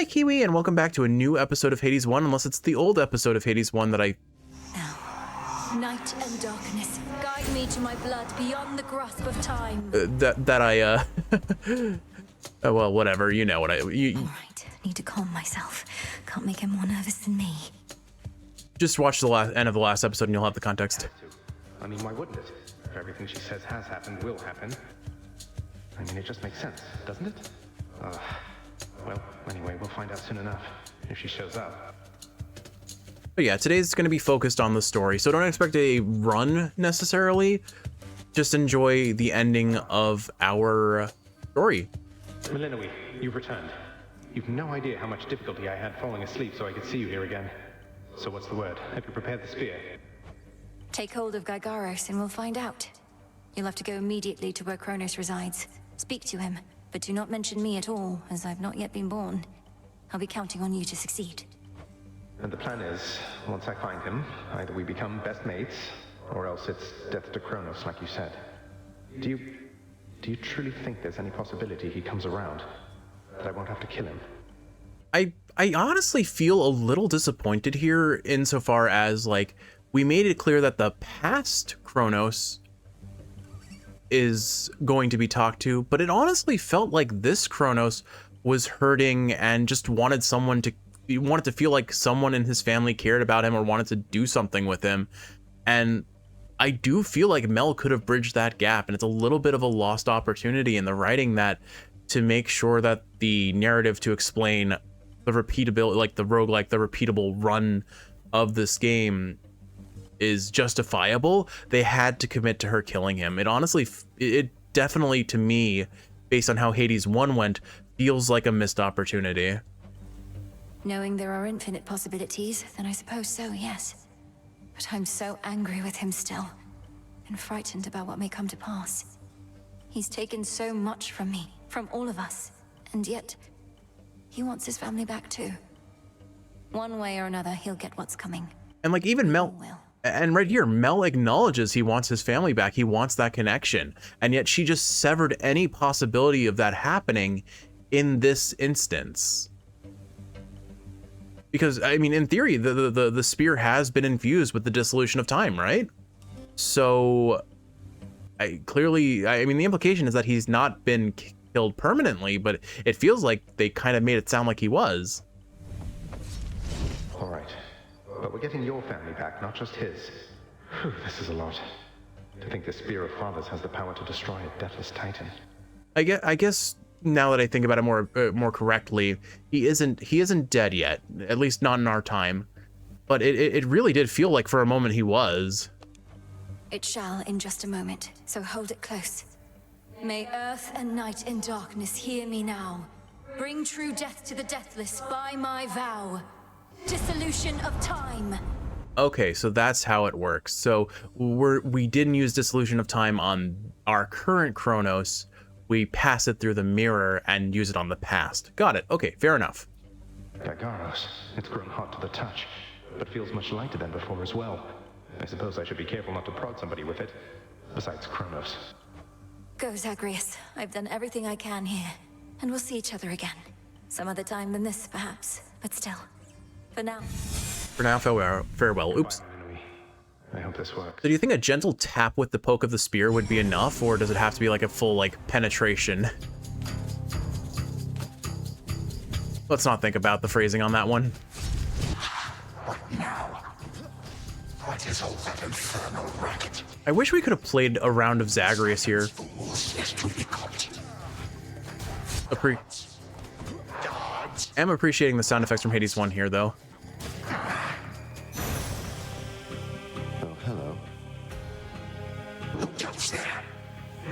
Hi, Kiwi, and welcome back to a new episode of Hades 1, unless it's the old episode of Hades 1 that I... Now, night and darkness, guide me to my blood beyond the grasp of time. Oh, well, whatever, you know what All right, need to calm myself. Can't make him more nervous than me. Just watch the end of the last episode and you'll have the context. I mean, why wouldn't it? If everything she says has happened will happen. I mean, it just makes sense, doesn't it? Well, anyway, we'll find out soon enough, if she shows up. But yeah, today's going to be focused on the story, so don't expect a run necessarily. Just enjoy the ending of our story. Melinoe, you've returned. You've no idea how much difficulty I had falling asleep so I could see you here again. So what's the word? Have you prepared the spear? Take hold of Gygaros and we'll find out. You'll have to go immediately to where Kronos resides. Speak to him, but do not mention me at all, as I've not yet been born. I'll be counting on you to succeed. And the plan is, once I find him, either we become best mates, or else it's death to Kronos, like you said. Do you truly think there's any possibility he comes around? That I won't have to kill him? I honestly feel a little disappointed here insofar as, like, we made it clear that the past Kronos is going to be talked to, but it honestly felt like this Kronos was hurting and just wanted to feel like someone in his family cared about him or wanted to do something with him. And I do feel like Mel could have bridged that gap, and it's a little bit of a lost opportunity in the writing, that to make sure that the narrative to explain the repeatability, like the roguelike, the repeatable run of this game is justifiable, they had to commit to her killing him. It honestly, it definitely, to me, based on how Hades 1 went, feels like a missed opportunity. Knowing there are infinite possibilities, then I suppose so, yes. But I'm so angry with him still, and frightened about what may come to pass. He's taken so much from me, from all of us, and yet he wants his family back too. One way or another, he'll get what's coming. And like even Mel, and right here, Mel acknowledges he wants his family back. He wants that connection. And yet she just severed any possibility of that happening in this instance. Because, I mean, in theory, the spear has been infused with the dissolution of time, right? So, I mean, the implication is that he's not been killed permanently, but it feels like they kind of made it sound like he was. All right. But we're getting your family back, not just his. Whew, this is a lot. To think the Spear of Fathers has the power to destroy a deathless titan. I guess now that I think about it more correctly, he isn't dead yet, at least not in our time. But it really did feel like for a moment he was. It shall in just a moment, so hold it close. May earth and night and darkness hear me now. Bring true death to the deathless by my vow. Dissolution of time. Okay, so that's how it works. So we didn't use dissolution of time on our current Kronos. We pass it through the mirror and use it on the past. Got it. Okay, fair enough. Gygaros, it's grown hot to the touch, but feels much lighter than before as well. I suppose I should be careful not to prod somebody with it. Besides Kronos. Go, Zagreus. I've done everything I can here, and we'll see each other again. Some other time than this, perhaps, but still. For now. For now, farewell. Oops. Goodbye, Melinoe. I hope this works. So do you think a gentle tap with the poke of the spear would be enough, or does it have to be like a full, like, penetration? Let's not think about the phrasing on that one. What now? What is all that infernal racket? I wish we could have played a round of Zagreus here. Fools is to be caught. I'm appreciating the sound effects from Hades 1 here, though. Oh, hello. Who goes there?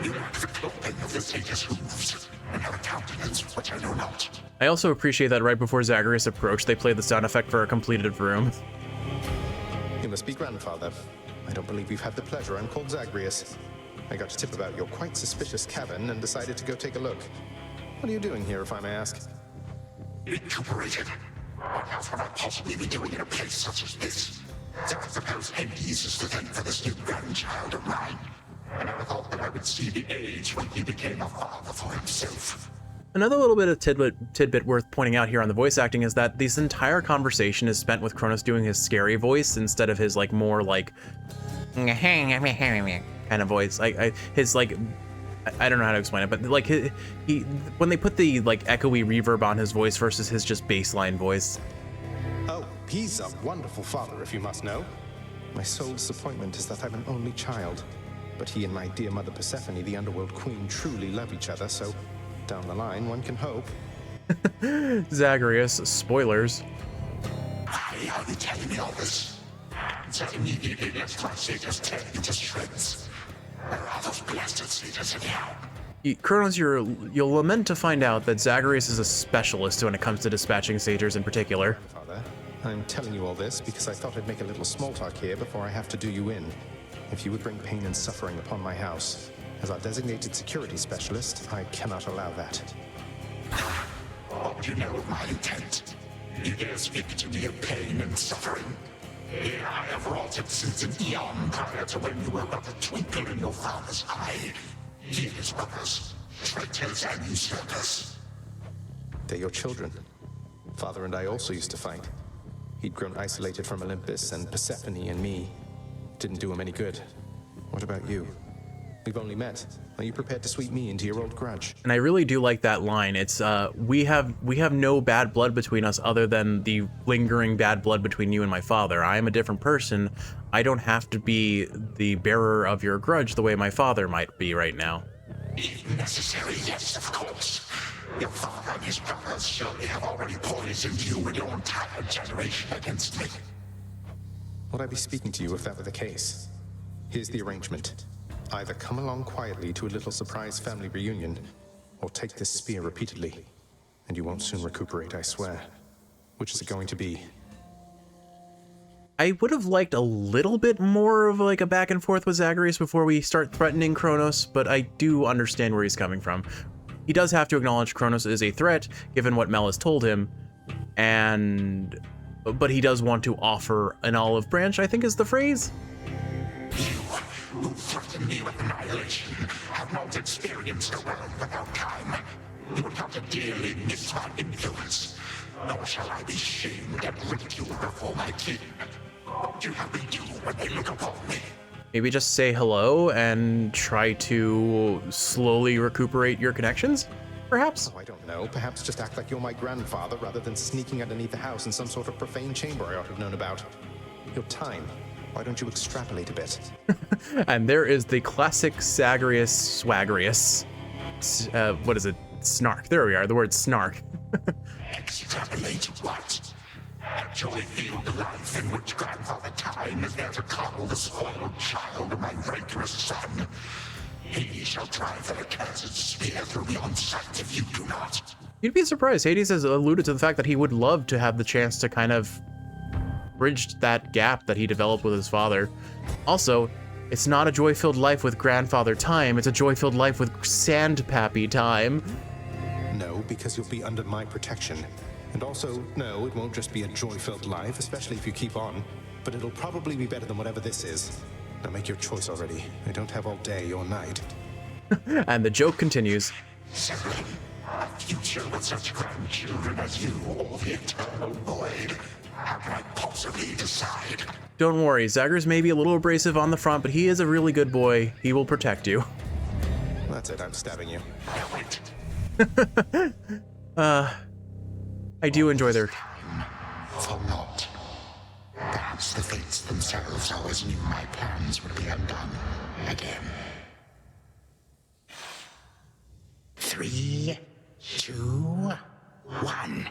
You lack the clothing of the Satyrs' hooves, and have a countenance which I know not. I also appreciate that right before Zagreus approached, they played the sound effect for a completed room. You must be grandfather. I don't believe we've had the pleasure. I'm called Zagreus. I got a tip about your quite suspicious cabin and decided to go take a look. What are you doing here, if I may ask? Recuperated. What else would I possibly be doing in a place such as this? So I suppose Hades is to thank for this new grandchild of mine. And I thought that I would see the age when he became a father for himself. Another little bit of tidbit worth pointing out here on the voice acting is that this entire conversation is spent with Kronos doing his scary voice instead of his like more like kind of voice. His like, I don't know how to explain it, but like he when they put the like echoey reverb on his voice versus his just baseline voice. Oh, he's a wonderful father, if you must know. My sole disappointment is that I'm an only child. But he and my dear mother Persephone, the underworld queen, truly love each other, so down the line, one can hope. Zagreus, spoilers. Why are you telling me all this? That immediately lets my satyrs tear you to shreds. Where are those blasted satyrs anyhow? Kronos, you'll lament to find out that Zagreus is a specialist when it comes to dispatching satyrs in particular. Father, I'm telling you all this because I thought I'd make a little small talk here before I have to do you in. If you would bring pain and suffering upon my house, as our designated security specialist, I cannot allow that. What do you know of my intent? You dare speak to me of pain and suffering? Here I have wrought it since an eon prior to when you were but a twinkle in your father's eye. He and his brothers, traitors and usurpers. They're your children. Father and I also used to fight. He'd grown isolated from Olympus, and Persephone and me didn't do him any good. What about you? We've only met. Are you prepared to sweep me into your old grudge? And I really do like that line. It's we have no bad blood between us other than the lingering bad blood between you and my father. I am a different person. I don't have to be the bearer of your grudge the way my father might be right now. If necessary, yes, of course. Your father and his brothers surely have already poisoned you and your entire generation against me. Would I be speaking to you if that were the case? Here's the arrangement. Either come along quietly to a little surprise family reunion, or take this spear repeatedly, and you won't soon recuperate, I swear. Which is it going to be? I would have liked a little bit more of like a back and forth with Zagreus before we start threatening Kronos, but I do understand where he's coming from. He does have to acknowledge Kronos is a threat, given what Mel has told him, but he does want to offer an olive branch, I think is the phrase. You who threaten me with annihilation have not experienced a world without time. You will come to dearly miss my influence, nor shall I be shamed and ridiculed before my kin. What would you have me do when they look upon me? Maybe just say hello and try to slowly recuperate your connections, perhaps? Oh, I don't know. Perhaps just act like you're my grandfather rather than sneaking underneath the house in some sort of profane chamber I ought to have known about. Your time. Why don't you extrapolate a bit? And there is the classic Zagreus Swagreus. What is it? Snark. There we are, the word snark. Extrapolate what? A joy-filled life in which Grandfather Time is there to coddle the spoiled child of my rancorous son. He shall drive that accursed spear through me on sight if you do not. You'd be surprised. Hades has alluded to the fact that he would love to have the chance to kind of bridge that gap that he developed with his father. Also, it's not a joy-filled life with Grandfather Time, it's a joy-filled life with Sandpappy Time. No, because you'll be under my protection. And also, no, it won't just be a joy-filled life, especially if you keep on, but it'll probably be better than whatever this is. Now make your choice already. I don't have all day or night. And the joke continues. Severin, a future with such grandchildren as you, or the eternal void. How can I possibly decide? Don't worry, Zagreus may be a little abrasive on the front, but he is a really good boy. He will protect you. That's it, I'm stabbing you. Wait. I do enjoy their... For naught. Perhaps the fates themselves always knew my plans would be undone again. 3, 2, 1.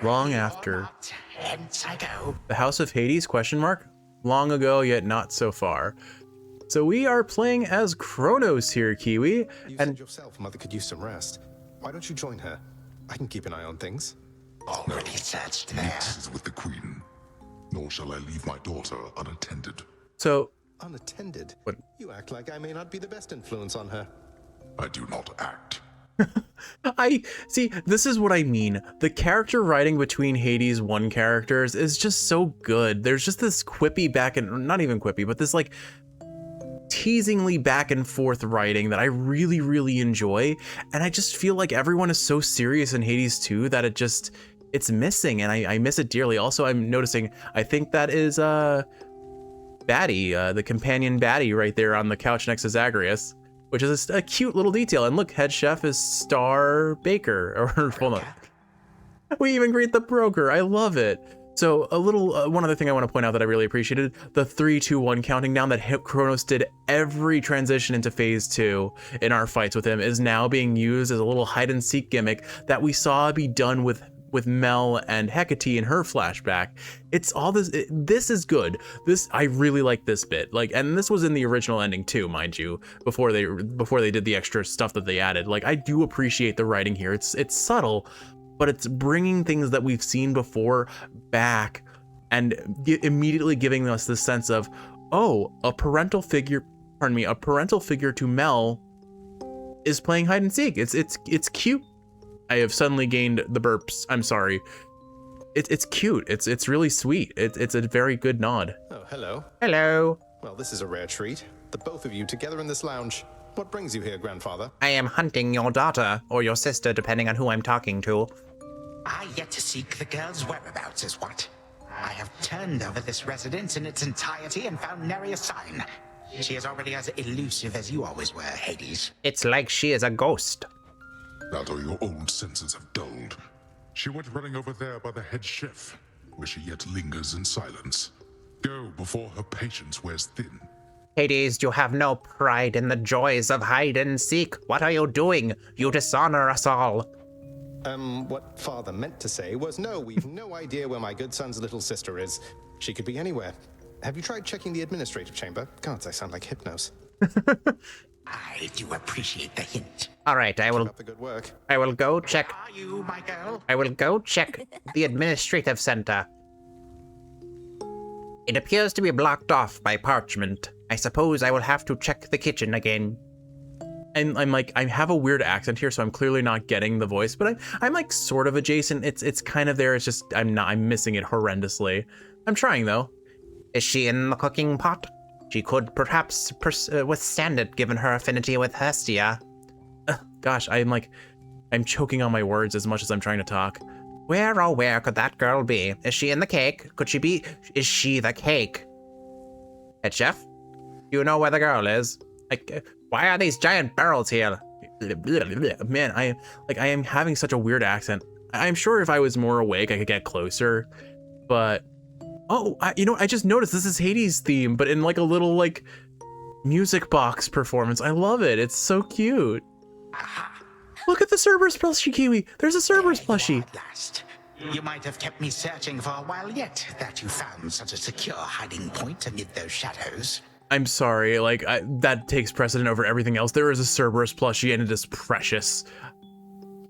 Long after. Hence I go. The House of Hades, question mark? Long ago, yet not so far. So we are playing as Kronos here, Kiwi. You And said yourself Mother could use some rest. Why don't you join her? I can keep an eye on things. Already searched there. This is with the Queen, nor shall I leave my daughter unattended. so, Unattended? What? You act like I may not be the best influence on her. I do not act. see, this is what I mean. The character writing between Hades' one characters is just so good. There's just this quippy back and, not even quippy, but this like teasingly back and forth writing that I really, really enjoy. And I just feel like everyone is so serious in Hades 2 that it's missing, and I miss it dearly. Also, I'm noticing, I think that is Batty, the companion Batty right there on the couch next to Zagreus, which is a cute little detail. And look, head chef is Star Baker, or hold on. We even greet the broker. I love it. So a little, one other thing I want to point out that I really appreciated, the 3, 2, 1 counting down that Kronos did every transition into phase 2 in our fights with him is now being used as a little hide and seek gimmick that we saw be done with Mel and Hecate in her flashback. It's all this, this is good. I really like this bit. Like, and this was in the original ending too, mind you, before they did the extra stuff that they added. Like, I do appreciate the writing here. It's subtle, but it's bringing things that we've seen before back and immediately giving us this sense of, oh, a parental figure to Mel is playing hide and seek. It's cute. I have suddenly gained the burps. I'm sorry. It's cute. It's really sweet. It's a very good nod. Oh, hello. Hello. Well, this is a rare treat. The both of you together in this lounge. What brings you here, grandfather? I am hunting your daughter, or your sister, depending on who I'm talking to. I yet to seek the girl's whereabouts is what. I have turned over this residence in its entirety and found nary a sign. She is already as elusive as you always were, Hades. It's like she is a ghost. That or your old senses have dulled. She went running over there by the head chef, where she yet lingers in silence. Go before her patience wears thin. Hades, you have no pride in the joys of hide and seek. What are you doing? You dishonor us all. What father meant to say was, no, we've no idea where my good son's little sister is. She could be anywhere. Have you tried checking the administrative chamber? Gods, I sound like Hypnos. I do appreciate the hint. All right, I will. Keep up the good work. I will go check. Are you, my girl? I will go check the administrative center. It appears to be blocked off by parchment. I suppose I will have to check the kitchen again. And I'm like, I have a weird accent here, so I'm clearly not getting the voice, but I'm like sort of adjacent. It's kind of there. It's just I'm missing it horrendously. I'm trying though. Is she in the cooking pot? She could perhaps withstand it, given her affinity with Hestia. Gosh, I'm choking on my words as much as I'm trying to talk. Where, oh where could that girl be? Is she in the cake? Could she be? Is she the cake? Head chef? Do you know where the girl is? Why are these giant barrels here? Man, I am having such a weird accent. I'm sure if I was more awake, I could get closer, but oh, I just noticed this is Hades' theme, but in like a little like music box performance. I love it. It's so cute. Look at the Cerberus plushie, Kiwi. There's a Cerberus plushie. At last. You might have kept me searching for a while yet, that you found such a secure hiding point amid those shadows. I'm sorry, that takes precedent over everything else. There is a Cerberus plushie and it is precious.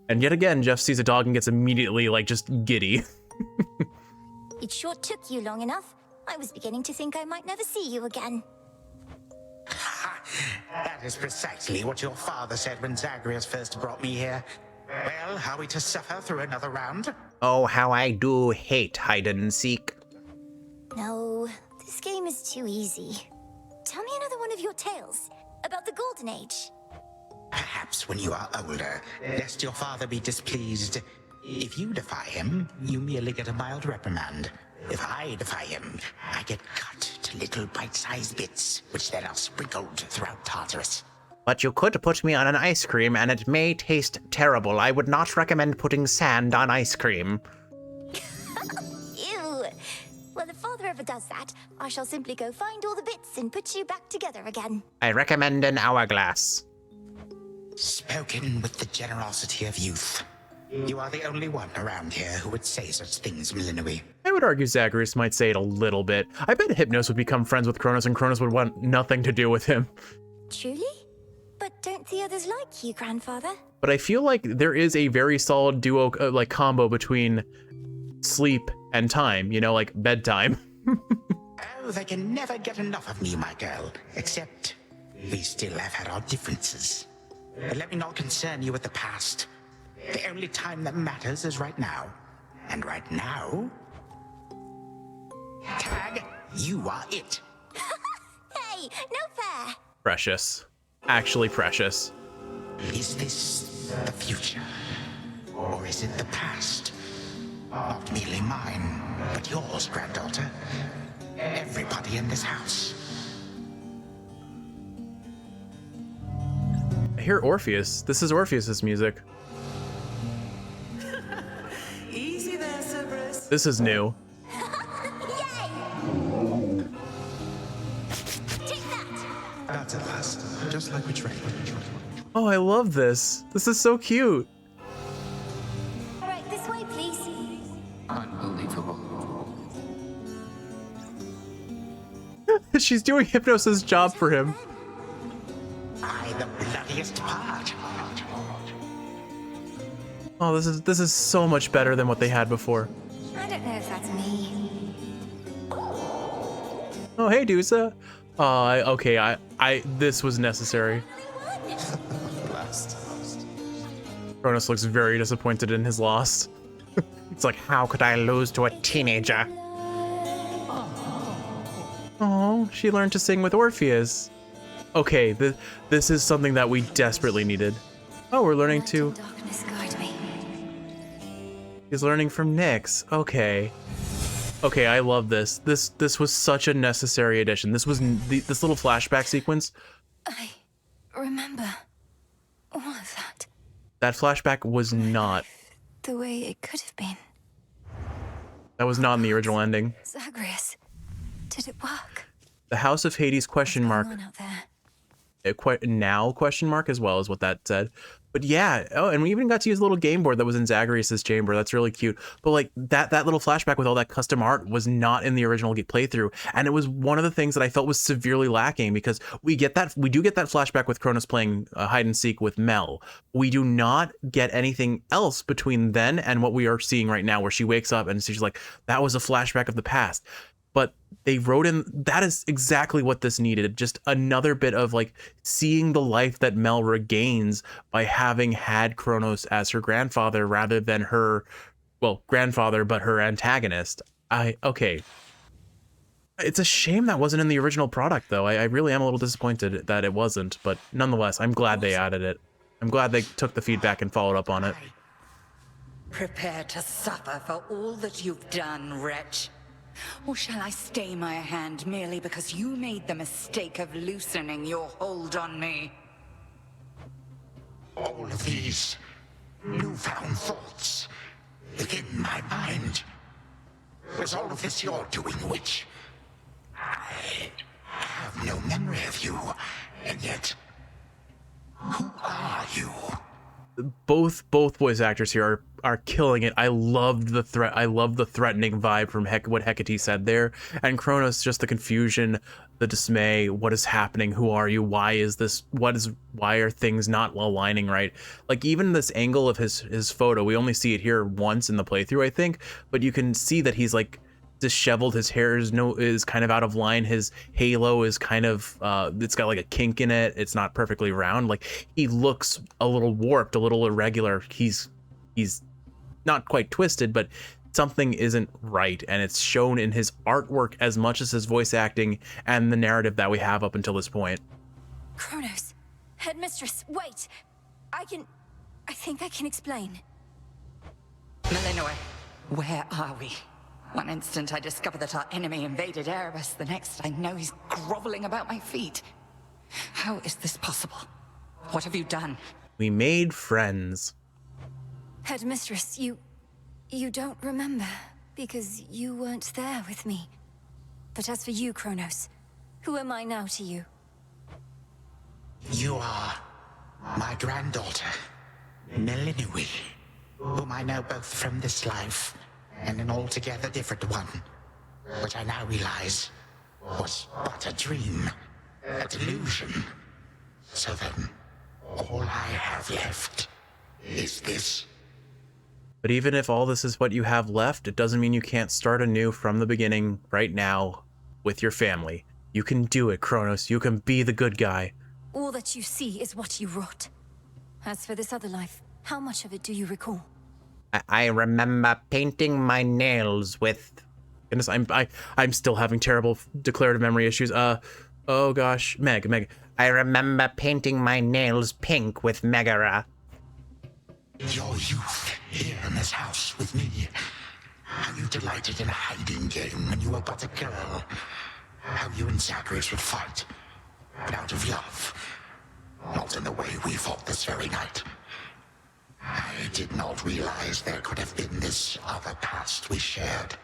And yet again, Jeff sees a dog and gets immediately just giddy. It sure took you long enough. I was beginning to think I might never see you again. That is precisely what your father said when Zagreus first brought me here. Well, are we to suffer through another round? Oh, how I do hate hide and seek. No, this game is too easy. Tell me another one of your tales about the Golden Age. Perhaps when you are older, lest your father be displeased. If you defy him, you merely get a mild reprimand. If I defy him, I get cut to little bite-sized bits, which then are sprinkled throughout Tartarus. But you could put me on an ice cream and it may taste terrible. I would not recommend putting sand on ice cream. Ew. Well, if father ever does that, I shall simply go find all the bits and put you back together again. I recommend an hourglass. Spoken with the generosity of youth. You are the only one around here who would say such things, Millenary. I would argue Zagreus might say it a little bit. I bet Hypnos would become friends with Kronos and Kronos would want nothing to do with him. Truly? But don't the others like you, grandfather? But I feel like there is a very solid duo, combo between sleep and time, like bedtime. Oh, they can never get enough of me, my girl. Except, we still have had our differences. But let me not concern you with the past. The only time that matters is right now. And right now... Tag, you are it. Hey, no fair. Precious. Actually precious. Is this the future? Or is it the past? Not merely mine, but yours, granddaughter. Everybody in this house. I hear Orpheus. This is Orpheus's music. Easy there, Cerberus. This is new. That's at last. Just like we trained. Oh, I love this. This is so cute. All right, this way, please. Unbelievable. She's doing Hypnos's job for him. I the bloodiest part. Oh, this is so much better than what they had before. I don't know if that's me. Oh, hey, Dusa. Okay, I this was necessary. Last. Kronos looks very disappointed in his loss. It's like, how could I lose to a teenager? Oh, she learned to sing with Orpheus. Okay, this is something that we desperately needed. Oh, we're learning Let to... darkness guide me. He's learning from Nyx. Okay. Okay, I love this. This was such a necessary addition. This was this little flashback sequence. I remember all of that. That flashback was not. The way it could have been. That was not in the original ending. Zagreus, did it work? The House of Hades question mark. What's going on out there? Now question mark as well as what that said. But yeah, oh, and we even got to use a little game board that was in Zagreus's chamber. That's really cute. But like that little flashback with all that custom art was not in the original playthrough, and it was one of the things that I felt was severely lacking, because we do get that flashback with Kronos playing hide and seek with Mel. We do not get anything else between then and what we are seeing right now, where she wakes up and she's like, that was a flashback of the past. But they wrote in, that is exactly what this needed. Just another bit of like seeing the life that Mel regains by having had Kronos as her grandfather rather than her, well, grandfather, but her antagonist. Okay. It's a shame that wasn't in the original product, though. I really am a little disappointed that it wasn't, but nonetheless, I'm glad they added it. I'm glad they took the feedback and followed up on it. Prepare to suffer for all that you've done, wretch. Or shall I stay my hand merely because you made the mistake of loosening your hold on me? All of these newfound thoughts within my mind. Was all of this your doing, witch? I have no memory of you, and yet, who are you? Both voice actors here are killing it. I loved the threat. I love the threatening vibe from what Hecate said there, and Kronos, just the confusion, the dismay. What is happening? Who are you? Why is this? Why are things not aligning right? Like even this angle of his photo, we only see it here once in the playthrough, I think, but you can see that he's like disheveled. His hair is kind of out of line. His halo is kind of it's got like a kink in it. It's not perfectly round. Like he looks a little warped, a little irregular. He's not quite twisted, but something isn't right, and it's shown in his artwork as much as his voice acting and the narrative that we have up until this point. Kronos, headmistress, wait. I think I can explain. Melinoi, where are we? One instant I discover that our enemy invaded Erebus, the next I know he's groveling about my feet. How is this possible? What have you done? We made friends. Headmistress, you don't remember because you weren't there with me. But as for you, Kronos, who am I now to you? You are my granddaughter, Melinoi, whom I know both from this life and an altogether different one, which I now realize was but a dream, a delusion. So then, all I have left is this. But even if all this is what you have left, it doesn't mean you can't start anew from the beginning right now with your family. You can do it, Kronos. You can be the good guy. All that you see is what you wrought. As for this other life, how much of it do you recall? I remember painting my nails with... Goodness, I'm still having terrible declarative memory issues. Oh gosh, Meg, I remember painting my nails pink with Megara. Your youth here in this house with me. How you delighted in a hiding game when you were but a girl. How you and Zagreus would fight, but out of love. Not in the way we fought this very night. I did not realize there could have been this other past we shared.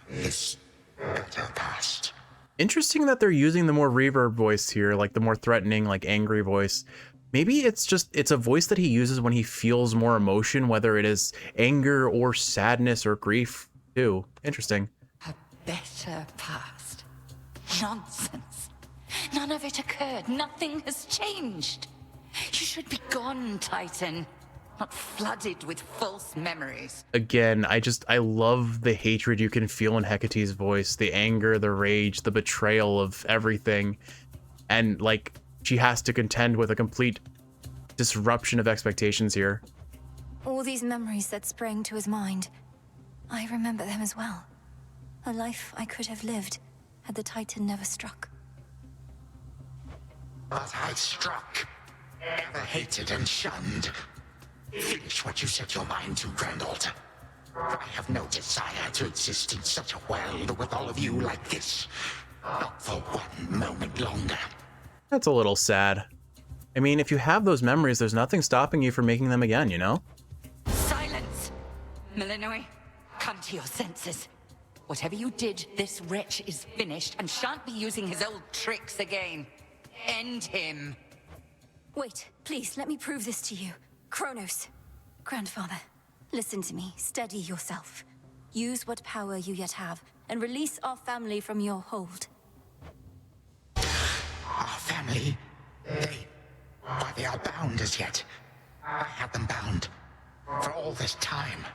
This better past. Interesting that they're using the more reverb voice here, like the more threatening, like angry voice. Maybe it's a voice that he uses when he feels more emotion, whether it is anger or sadness or grief too. Interesting. A better past. Nonsense. None of it occurred. Nothing has changed. You should be gone, Titan. Not flooded with false memories. Again, I love the hatred you can feel in Hecate's voice, the anger, the rage, the betrayal of everything. And like, she has to contend with a complete disruption of expectations here. All these memories that sprang to his mind, I remember them as well. A life I could have lived had the Titan never struck. But I struck. Ever hated and shunned. Finish what you set your mind to, Grandalter. I have no desire to exist in such a world with all of you like this. Not for one moment longer. That's a little sad. I mean, if you have those memories, there's nothing stopping you from making them again, you know? Silence! Malinois, come to your senses. Whatever you did, this wretch is finished and shan't be using his old tricks again. End him. Wait, please, let me prove this to you. Kronos. Grandfather, listen to me. Steady yourself. Use what power you yet have, and release our family from your hold. Our family? They are bound as yet. I had them bound. For all this time.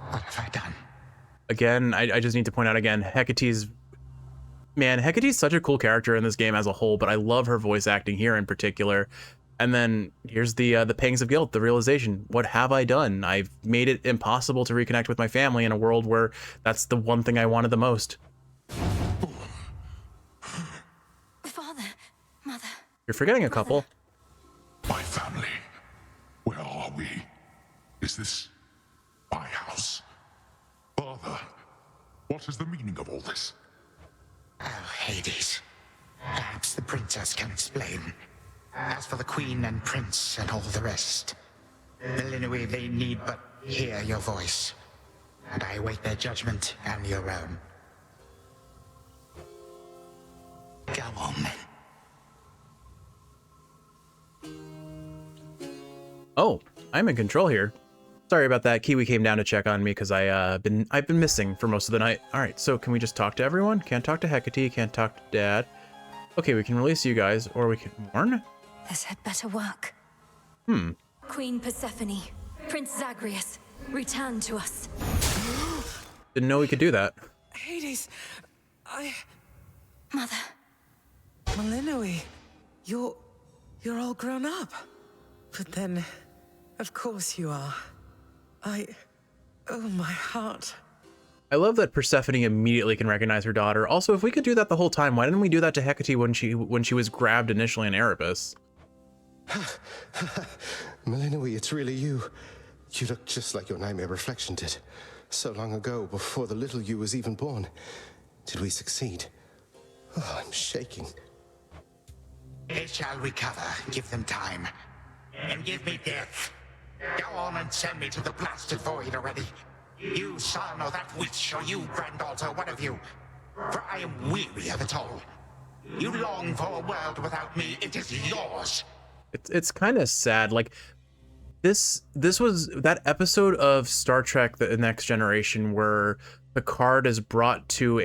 What have I done? Again, I just need to point out again, Hecate's such a cool character in this game as a whole, but I love her voice acting here in particular. And then here's the pangs of guilt, the realization. What have I done? I've made it impossible to reconnect with my family in a world where that's the one thing I wanted the most. Father, Mother. You're forgetting a couple. My family. Where are we? Is this my house? Father, what is the meaning of all this? Oh, Hades. Perhaps the princess can explain. As for the queen and prince and all the rest, Malinois, they need but hear your voice. And I await their judgment and your own. Go on, then. Oh, I'm in control here. Sorry about that. Kiwi came down to check on me because I've been missing for most of the night. All right, so can we just talk to everyone? Can't talk to Hecate, can't talk to Dad. Okay, we can release you guys, or we can warn? This had better work. Queen Persephone, Prince Zagreus, return to us. Didn't know we could do that. Hades, Mother. Malinois, you're all grown up. But then, of course you are. Oh, my heart. I love that Persephone immediately can recognize her daughter. Also, if we could do that the whole time, why didn't we do that to Hecate when she was grabbed initially in Erebus? Malinois, it's really you. You look just like your nightmare reflection did. So long ago, before the little you was even born. Did we succeed? Oh, I'm shaking. They shall recover. Give them time. And give me death. Go on and send me to the blasted void already. You son or that witch, or you granddaughter, one of you. For I am weary of it all. You long for a world without me. It is yours. It's kind of sad. Like this was that episode of Star Trek: The Next Generation where Picard is brought to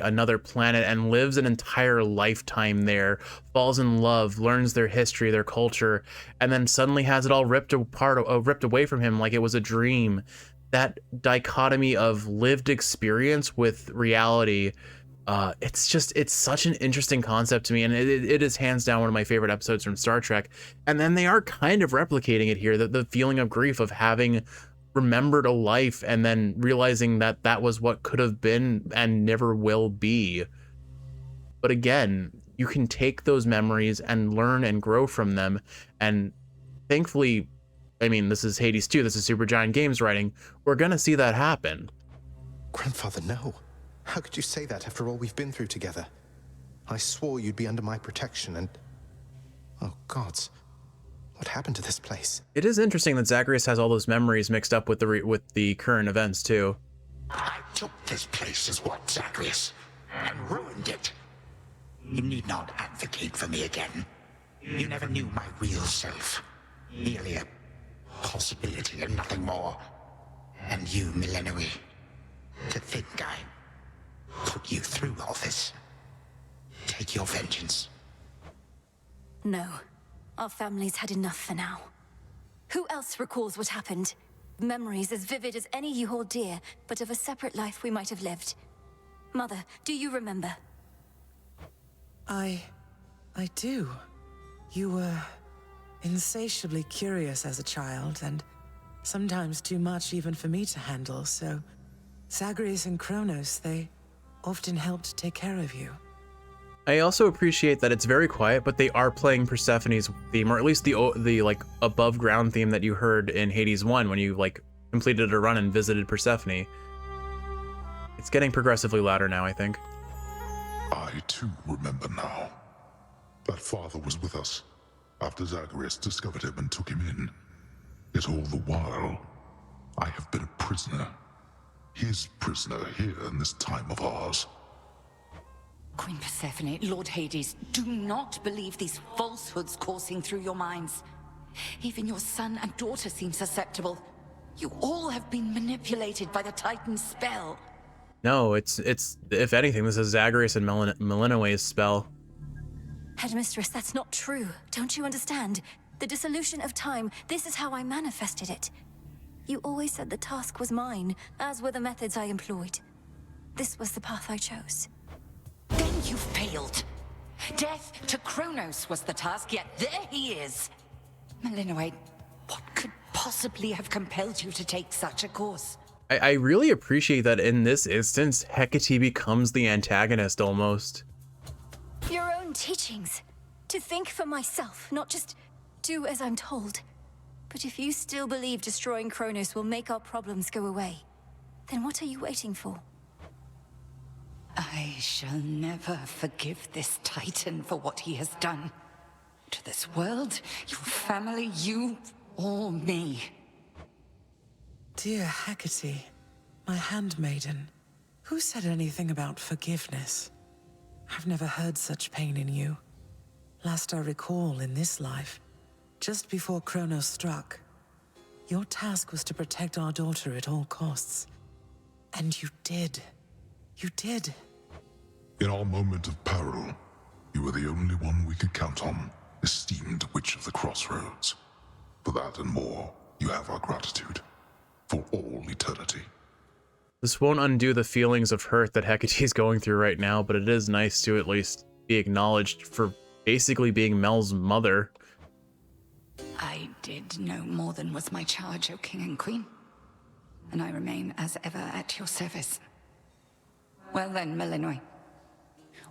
another planet and lives an entire lifetime there, falls in love, learns their history, their culture, and then suddenly has it all ripped away from him like it was a dream. That dichotomy of lived experience with reality, it's such an interesting concept to me, and it is hands down one of my favorite episodes from Star Trek. And then they are kind of replicating it here, the feeling of grief of having remembered a life and then realizing that was what could have been and never will be. But again, you can take those memories and learn and grow from them. And thankfully, I mean, this is Hades 2, this is Supergiant Games writing, we're gonna see that happen. Grandfather, no. How could you say that after all we've been through together? I swore you'd be under my protection and... Oh, gods. What happened to this place? It is interesting that Zagreus has all those memories mixed up with the current events, too. I took this place as what, Zagreus? And ruined it. You need not advocate for me again. You never knew my real self. Merely a possibility and nothing more. And you, Millenoi, to think I put you through all this. Take your vengeance. No. Our family's had enough for now. Who else recalls what happened? Memories as vivid as any you hold dear, but of a separate life we might have lived. Mother, do you remember? I do. You were insatiably curious as a child, and sometimes too much even for me to handle, so Zagreus and Kronos, they often helped take care of you. I also appreciate that it's very quiet, but they are playing Persephone's theme, or at least the like above ground theme that you heard in Hades 1 when you like completed a run and visited Persephone. It's getting progressively louder now, I think. I too remember now. That father was with us after Zagreus discovered him and took him in. Yet all the while, I have been a prisoner. His prisoner here in this time of ours. Queen Persephone, Lord Hades, do not believe these falsehoods coursing through your minds. Even your son and daughter seem susceptible. You all have been manipulated by the Titan's spell. No, it's if anything, this is Zagreus and Milenoi's spell. Headmistress, that's not true. Don't you understand? The dissolution of time, this is how I manifested it. You always said the task was mine, as were the methods I employed. This was the path I chose. Then you failed. Death to Kronos was the task, yet there he is. Millenoi, what could possibly have compelled you to take such a course? I really appreciate that in this instance, Hecate becomes the antagonist almost. Your own teachings. To think for myself, not just do as I'm told. But if you still believe destroying Kronos will make our problems go away, then what are you waiting for? I shall never forgive this Titan for what he has done. To this world, your family, you, or me. Dear Hecate, my handmaiden, who said anything about forgiveness? I've never heard such pain in you. Last I recall in this life, just before Kronos struck, your task was to protect our daughter at all costs. And you did. You did. In our moment of peril, you were the only one we could count on, esteemed Witch of the Crossroads. For that and more, you have our gratitude. For all eternity. This won't undo the feelings of hurt that Hecate is going through right now, but it is nice to at least be acknowledged for basically being Mel's mother. I did no more than was my charge, O King and Queen. And I remain as ever at your service. Well then, Millenoi.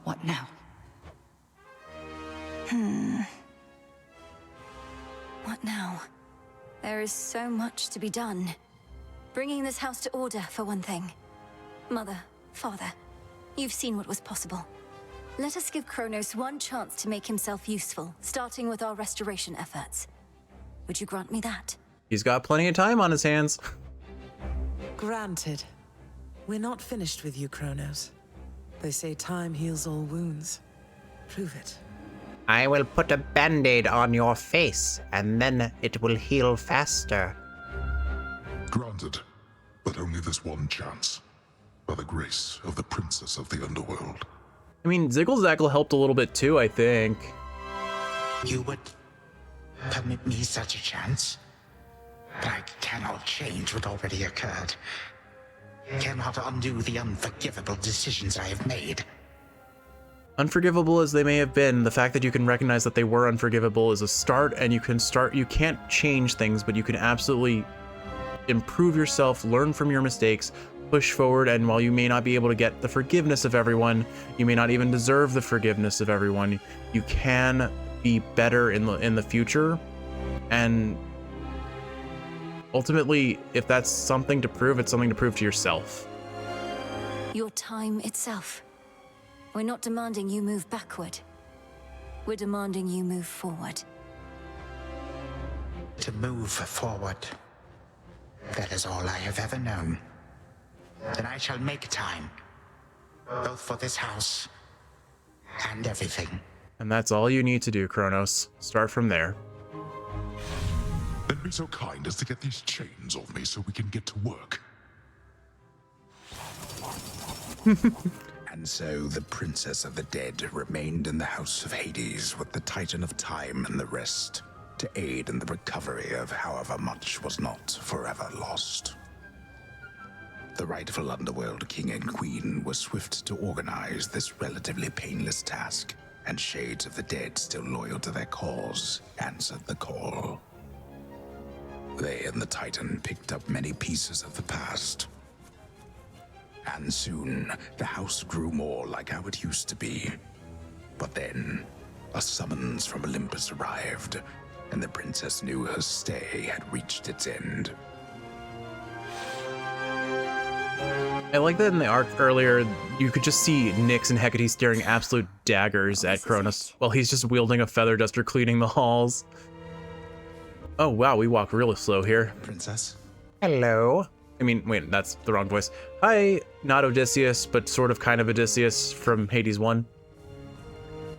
What now? What now? There is so much to be done. Bringing this house to order, for one thing. Mother, father, you've seen what was possible. Let us give Kronos one chance to make himself useful, starting with our restoration efforts. Would you grant me that? He's got plenty of time on his hands. Granted. We're not finished with you, Kronos. They say time heals all wounds. Prove it. I will put a band-aid on your face, and then it will heal faster. Granted, but only this one chance. By the grace of the Princess of the Underworld. I mean, Ziggle-Zaggle helped a little bit too, I think. You would permit me such a chance? But I cannot change what already occurred. Cannot undo the unforgivable decisions I have made. Unforgivable as they may have been, the fact that you can recognize that they were unforgivable is a start, and you can't change things, but you can absolutely improve yourself, learn from your mistakes, push forward, and while you may not be able to get the forgiveness of everyone, you may not even deserve the forgiveness of everyone, you can be better in the future. And ultimately, if that's something to prove, it's something to prove to yourself. Your time itself. We're not demanding you move backward. We're demanding you move forward. To move forward. That is all I have ever known. Then I shall make time. Both for this house and everything. And that's all you need to do, Kronos. Start from there. Then be so kind as to get these chains off me so we can get to work. And so the Princess of the Dead remained in the House of Hades with the Titan of Time and the rest, to aid in the recovery of however much was not forever lost. The rightful Underworld King and Queen were swift to organize this relatively painless task, and Shades of the Dead, still loyal to their cause, answered the call. They and the Titan picked up many pieces of the past. And soon, the house grew more like how it used to be. But then, a summons from Olympus arrived, and the princess knew her stay had reached its end. I like that in the arc earlier, you could just see Nyx and Hecate staring absolute daggers at Kronos while he's just wielding a feather duster cleaning the halls. Oh wow, we walk really slow here. Princess? Hello. I mean, wait, that's the wrong voice. Hi, not Odysseus, but sort of kind of Odysseus from Hades 1.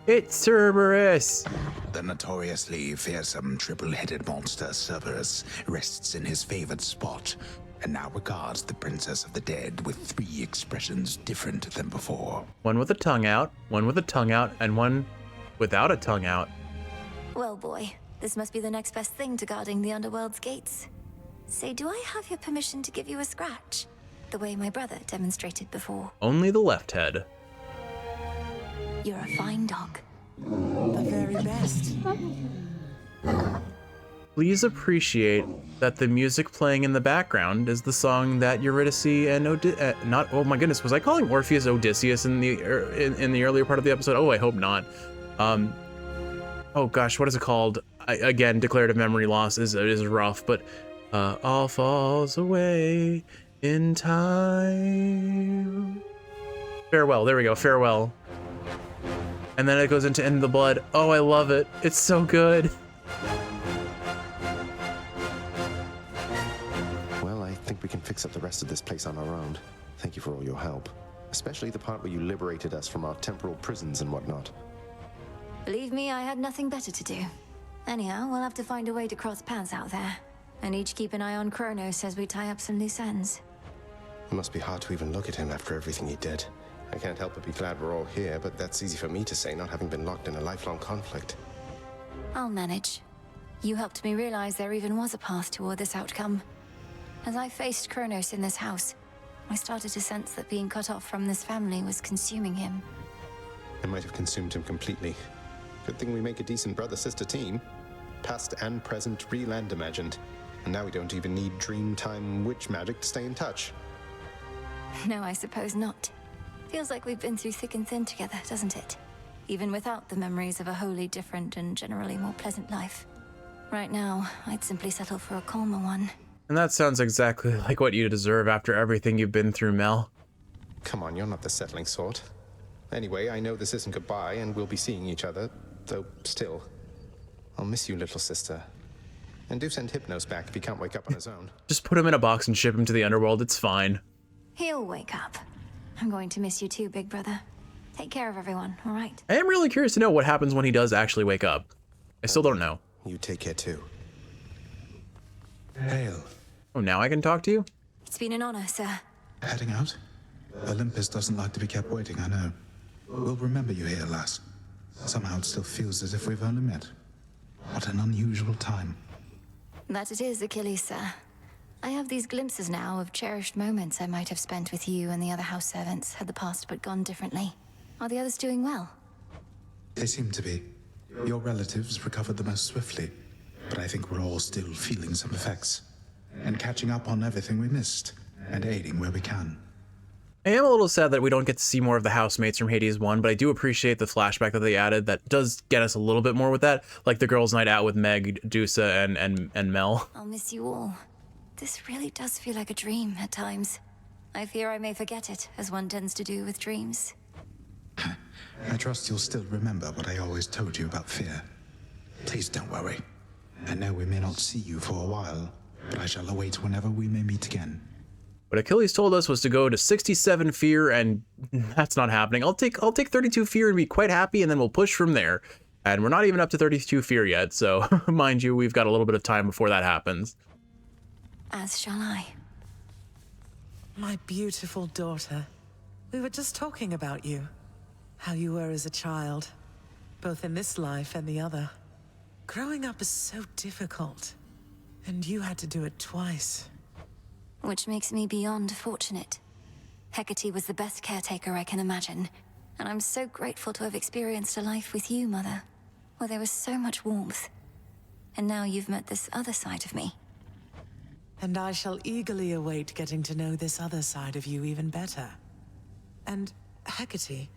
It's Cerberus! The notoriously fearsome triple-headed monster Cerberus rests in his favored spot, and now regards the Princess of the Dead with 3 expressions different than before. One with a tongue out, one with a tongue out, and one without a tongue out. Well, boy, this must be the next best thing to guarding the Underworld's gates. Say, do I have your permission to give you a scratch? The way my brother demonstrated before. Only the left head. You're a fine dog. The very best. Please appreciate that the music playing in the background is the song that Eurydice and oh my goodness, was I calling Orpheus Odysseus in the earlier part of the episode? Oh, I hope not. Oh gosh, what is it called? Again, declarative memory loss is rough, but all falls away in time. Farewell, there we go, farewell. And then it goes into In the Blood. Oh, I love it. It's so good. Well, I think we can fix up the rest of this place on our own. Thank you for all your help. Especially the part where you liberated us from our temporal prisons and whatnot. Believe me, I had nothing better to do. Anyhow, we'll have to find a way to cross paths out there. And each keep an eye on Kronos as we tie up some loose ends. It must be hard to even look at him after everything he did. I can't help but be glad we're all here, but that's easy for me to say, not having been locked in a lifelong conflict. I'll manage. You helped me realize there even was a path toward this outcome. As I faced Kronos in this house, I started to sense that being cut off from this family was consuming him. It might have consumed him completely. Good thing we make a decent brother-sister team. Past and present, real and imagined. And now we don't even need Dreamtime witch magic to stay in touch. No, I suppose not. Feels like we've been through thick and thin together, doesn't it? Even without the memories of a wholly different and generally more pleasant life. Right now, I'd simply settle for a calmer one. And that sounds exactly like what you deserve after everything you've been through, Mel. Come on, you're not the settling sort. Anyway, I know this isn't goodbye, and we'll be seeing each other, though still. I'll miss you, little sister. And do send Hypnos back if he can't wake up on his own. Just put him in a box and ship him to the underworld, it's fine. He'll wake up. I'm going to miss you too, big brother. Take care of everyone, all right? I am really curious to know what happens when he does actually wake up. I still don't know. You take care too. Hail. Oh, now I can talk to you? It's been an honor, sir. Heading out? Olympus doesn't like to be kept waiting, I know. We'll remember you here, lass. Somehow it still feels as if we've only met. What an unusual time. That it is, Achilles, sir. I have these glimpses now of cherished moments I might have spent with you and the other house servants had the past but gone differently. Are the others doing well? They seem to be. Your relatives recovered the most swiftly, but I think we're all still feeling some effects. And catching up on everything we missed. and aiding where we can. I am a little sad that we don't get to see more of the housemates from Hades 1, but I do appreciate the flashback that they added that does get us a little bit more with that, like the girls' night out with Meg, Dusa, and Mel. I'll miss you all. This really does feel like a dream at times. I fear I may forget it, as one tends to do with dreams. I trust you'll still remember what I always told you about fear. Please don't worry. I know we may not see you for a while, but I shall await whenever we may meet again. What Achilles told us was to go to 67 fear, and that's not happening. I'll take 32 fear and be quite happy, and then we'll push from there. And we're not even up to 32 fear yet, so mind you, we've got a little bit of time before that happens. As shall I. My beautiful daughter. We were just talking about you. How you were as a child, both in this life and the other. Growing up is so difficult, and you had to do it twice. Which makes me beyond fortunate. Hecate was the best caretaker I can imagine, and I'm so grateful to have experienced a life with you, Mother, where there was so much warmth. And now you've met this other side of me. And I shall eagerly await getting to know this other side of you even better. And, Hecate,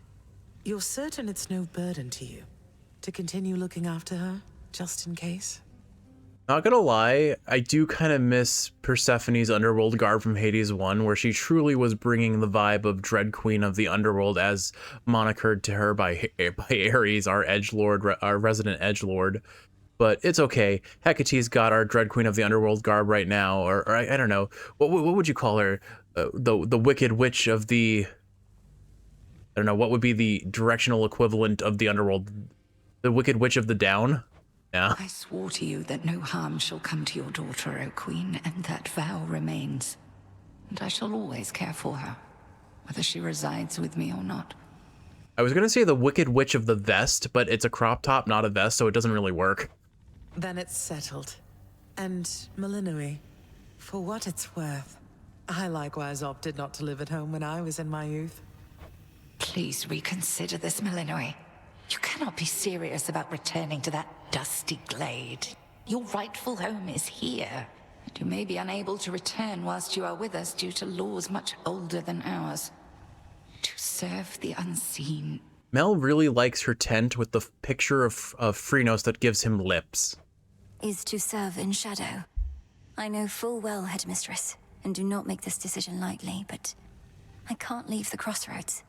you're certain it's no burden to you to continue looking after her, just in case? Not gonna lie, I do kind of miss Persephone's underworld garb from Hades 1, where she truly was bringing the vibe of Dread Queen of the Underworld as monikered to her by Ares, our edgelord, our resident edgelord. But it's okay. Hecate's got our Dread Queen of the Underworld garb right now, or I don't know. What would you call her? The Wicked Witch of the... I don't know, what would be the directional equivalent of the Underworld? The Wicked Witch of the Down? Yeah. I swore to you that no harm shall come to your daughter, O Queen, and that vow remains. And I shall always care for her, whether she resides with me or not. I was gonna say the Wicked Witch of the Vest, but it's a crop top, not a vest, so it doesn't really work. Then it's settled. And Malinui, for what it's worth, I likewise opted not to live at home when I was in my youth. Please reconsider this, Malinui. You cannot be serious about returning to that dusty glade. Your rightful home is here. And you may be unable to return whilst you are with us due to laws much older than ours. To serve the unseen. Mel really likes her tent with the picture of Phrynos that gives him lips. Is to serve in shadow. I know full well, Headmistress, and do not make this decision lightly, but I can't leave the crossroads.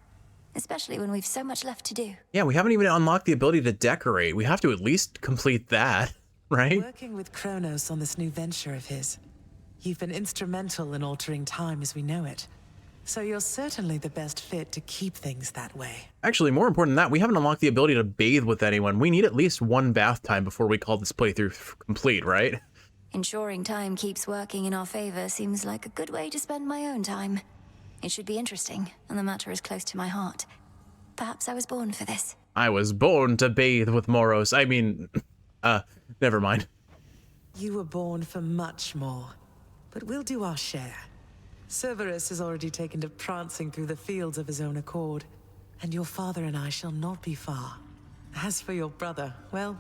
Especially when we've so much left to do. Yeah, we haven't even unlocked the ability to decorate. We have to at least complete that, right? Working with Kronos on this new venture of his, you've been instrumental in altering time as we know it. So you're certainly the best fit to keep things that way. Actually, more important than that, we haven't unlocked the ability to bathe with anyone. We need at least one bath time before we call this playthrough complete, right? Ensuring time keeps working in our favor seems like a good way to spend my own time. It should be interesting, and the matter is close to my heart. Perhaps I was born for this. I was born to bathe with Moros. I mean, never mind. You were born for much more, but we'll do our share. Cerberus has already taken to prancing through the fields of his own accord, and your father and I shall not be far. As for your brother, well,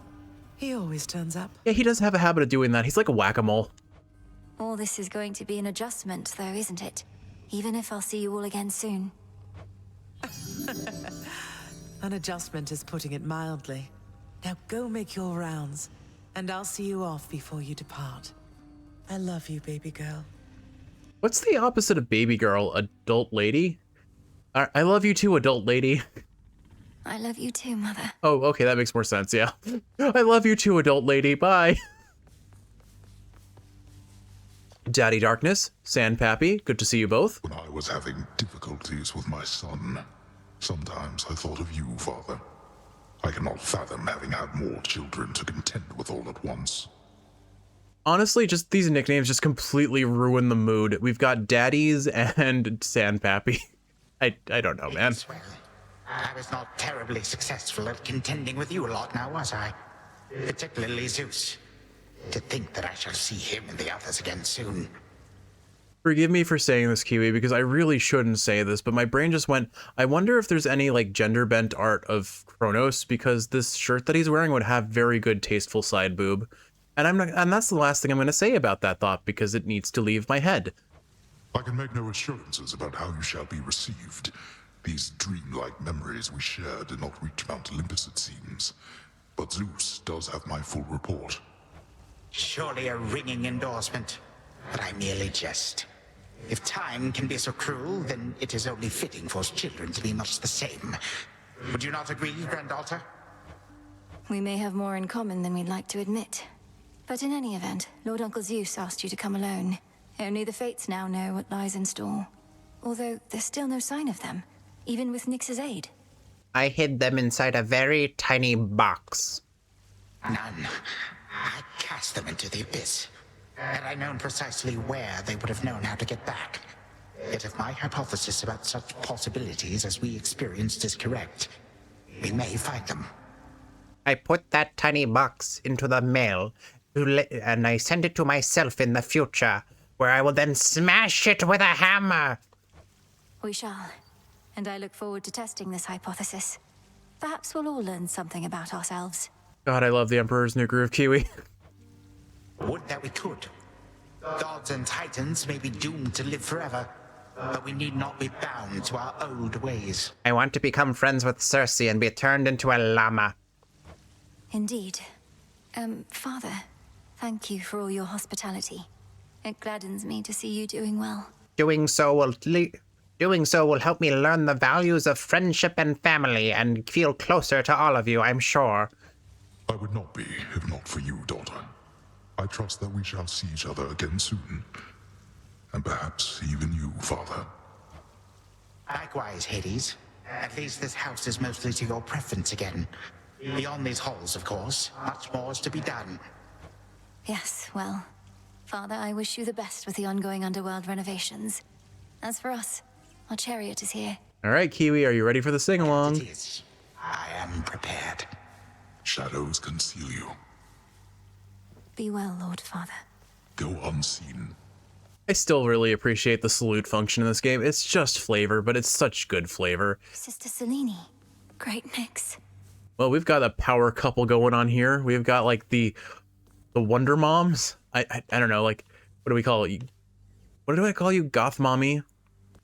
he always turns up. Yeah, he does have a habit of doing that. He's like a whack-a-mole. All this is going to be an adjustment, though, isn't it? Even if I'll see you all again soon. An adjustment is putting it mildly. Now go make your rounds, and I'll see you off before you depart. I love you, baby girl. What's the opposite of baby girl? Adult lady? I love you too, adult lady. I love you too, Mother. Oh, okay, that makes more sense, yeah. I love you too, adult lady. Bye. Daddy Darkness, Sandpappy, good to see you both. When I was having difficulties with my son, sometimes I thought of you, Father. I cannot fathom having had more children to contend with all at once. Honestly, just these nicknames just completely ruin the mood. We've got Daddies and Sandpappy. I don't know, man. Well, I was not terribly successful at contending with you a lot now, was I? Particularly Zeus. To think that I shall see him and the others again soon. Forgive me for saying this, Kiwi, because I really shouldn't say this, but my brain just went, I wonder if there's any, like, gender-bent art of Kronos, because this shirt that he's wearing would have very good tasteful side boob. And that's the last thing I'm going to say about that thought, because it needs to leave my head. I can make no assurances about how you shall be received. These dreamlike memories we share did not reach Mount Olympus, it seems. But Zeus does have my full report. Surely a ringing endorsement, but I merely jest. If time can be so cruel, then it is only fitting for children to be much the same. Would you not agree, granddaughter? We may have more in common than we'd like to admit. But in any event, Lord Uncle Zeus asked you to come alone. Only the Fates now know what lies in store. Although there's still no sign of them, even with Nyx's aid. I hid them inside a very tiny box. None. I cast them into the abyss. Had I known precisely where, they would have known how to get back. Yet if my hypothesis about such possibilities as we experienced is correct, we may find them. I put that tiny box into the mail, and I send it to myself in the future, where I will then smash it with a hammer. We shall. And I look forward to testing this hypothesis. Perhaps we'll all learn something about ourselves. God, I love the Emperor's New Groove, Kiwi. Would that we could. Gods and titans may be doomed to live forever, but we need not be bound to our old ways. I want to become friends with Circe and be turned into a llama. Indeed. Father, thank you for all your hospitality. It gladdens me to see you doing well. Doing so will help me learn the values of friendship and family and feel closer to all of you, I'm sure. I would not be if not for you, daughter. I trust that we shall see each other again soon. And perhaps even you, father. Likewise, Hades. At least this house is mostly to your preference again. Beyond these halls, of course, much more is to be done. Yes, well, Father, I wish you the best with the ongoing underworld renovations. As for us, our chariot is here. All right, Kiwi, are you ready for the sing-along? It is. I am prepared. Shadows conceal you. Be well, Lord Father. Go unseen. I still really appreciate the salute function in this game. It's just flavor, but it's such good flavor. Sister Selene, great mix. Well, we've got a power couple going on here. We've got like the Wonder Moms. I don't know, like, what do we call it? What do I call you? Goth Mommy?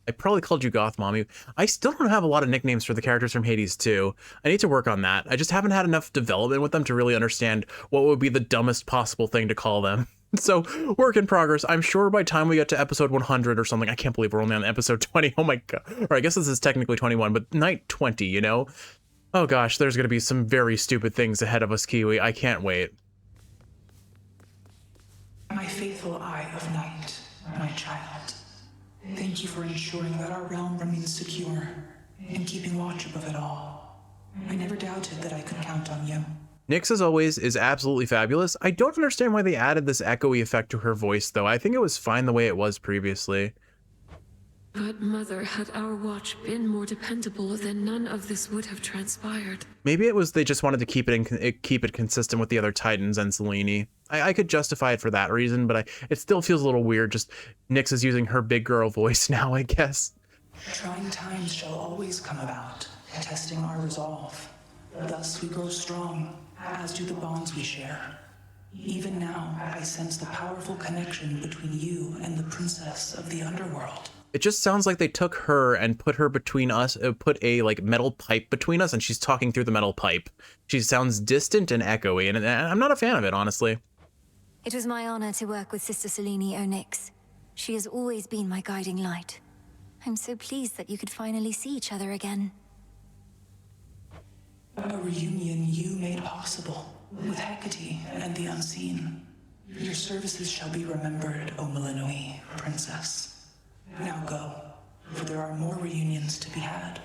I probably called you Goth Mommy. I still don't have a lot of nicknames for the characters from Hades 2. I need to work on that. I just haven't had enough development with them to really understand what would be the dumbest possible thing to call them. So, work in progress. I'm sure by the time we get to episode 100 or something, I can't believe we're only on episode 20. Oh my god. Or I guess this is technically 21, but night 20, you know? Oh gosh, there's going to be some very stupid things ahead of us, Kiwi. I can't wait. My faithful Eye of Night, my child. Thank you for ensuring that our realm remains secure and keeping watch above it all. I never doubted that I could count on you. Nyx, as always, is absolutely fabulous. I don't understand why they added this echoey effect to her voice, though. I think it was fine the way it was previously. But Mother, had our watch been more dependable, then none of this would have transpired. Maybe it was they just wanted to keep it consistent with the other Titans and Selene. I could justify it for that reason, but it still feels a little weird. Just Nyx is using her big girl voice now, I guess. Trying times shall always come about, testing our resolve. Thus we grow strong, as do the bonds we share. Even now, I sense the powerful connection between you and the princess of the underworld. It just sounds like they took her and put her between us, put a like metal pipe between us, and she's talking through the metal pipe. She sounds distant and echoey, and I'm not a fan of it, honestly. It was my honor to work with Sister Selene Onyx. She has always been my guiding light. I'm so pleased that you could finally see each other again. A reunion you made possible, with Hecate and the Unseen. Your services shall be remembered, O Melanoi, Princess. Now go, for there are more reunions to be had.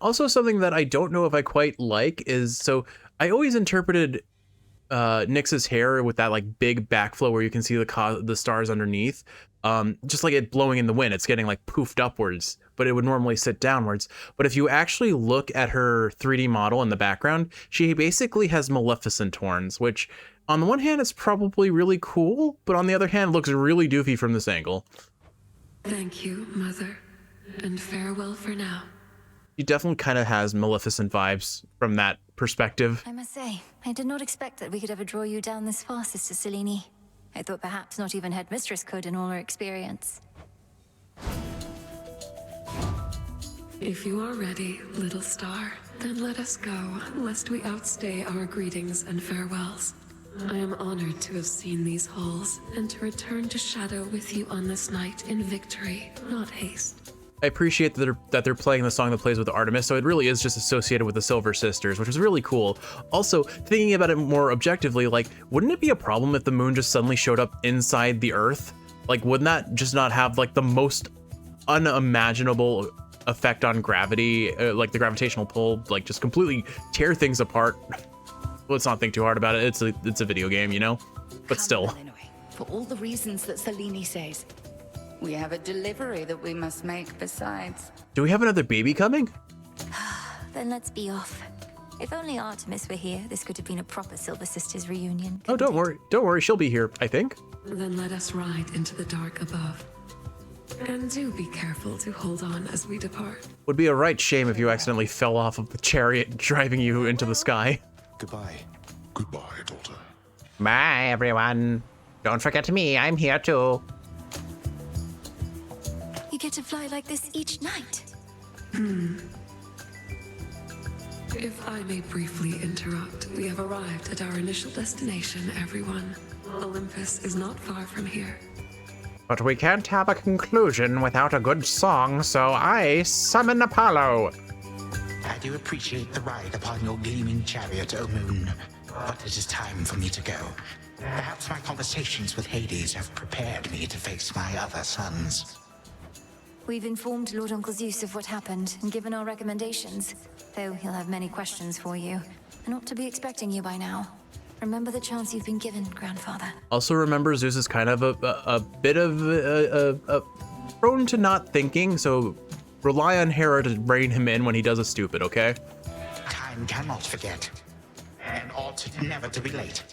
Also, something that I don't know if I quite like is, so I always interpreted Nyx's hair with that like big backflow where you can see the stars underneath, just like it blowing in the wind. It's getting like poofed upwards, but it would normally sit downwards. But if you actually look at her 3D model in the background, she basically has Maleficent horns, which on the one hand is probably really cool, but on the other hand looks really doofy from this angle. Thank you, Mother, and farewell for now. She definitely kind of has Maleficent vibes from that perspective. I must say, I did not expect that we could ever draw you down this far, Sister Selene. I thought perhaps not even Headmistress could in all her experience. If you are ready, little star, then let us go, lest we outstay our greetings and farewells. I am honored to have seen these halls, and to return to Shadow with you on this night in victory, not haste. I appreciate that they're playing the song that plays with Artemis, so it really is just associated with the Silver Sisters, which is really cool. Also, thinking about it more objectively, like, wouldn't it be a problem if the moon just suddenly showed up inside the Earth? Like, wouldn't that just not have, like, the most unimaginable effect on gravity, like the gravitational pull, like, just completely tear things apart? Let's not think too hard about it. It's a video game, you know? But still. Anyway, for all the reasons that Selene says. We have a delivery that we must make besides. Do we have another baby coming? Then let's be off. If only Artemis were here, this could have been a proper Silver Sisters reunion. Oh, don't worry, she'll be here, I think. Then let us ride into the dark above. And do be careful to hold on as we depart. Would be a right shame if you accidentally fell off of the chariot driving you into the sky. Goodbye. Goodbye, daughter. Bye, everyone. Don't forget me, I'm here too. You get to fly like this each night. If I may briefly interrupt, we have arrived at our initial destination, everyone. Olympus is not far from here. But we can't have a conclusion without a good song, so I summon Apollo. I do appreciate the ride upon your gleaming chariot, O Moon. But it is time for me to go. Perhaps my conversations with Hades have prepared me to face my other sons. We've informed Lord Uncle Zeus of what happened and given our recommendations, though he'll have many questions for you, and ought to be expecting you by now. Remember the chance you've been given, Grandfather. Also remember, Zeus is kind of a bit of prone to not thinking, so rely on Hera to rein him in when he does a stupid, okay? Time cannot forget, and ought never to be late.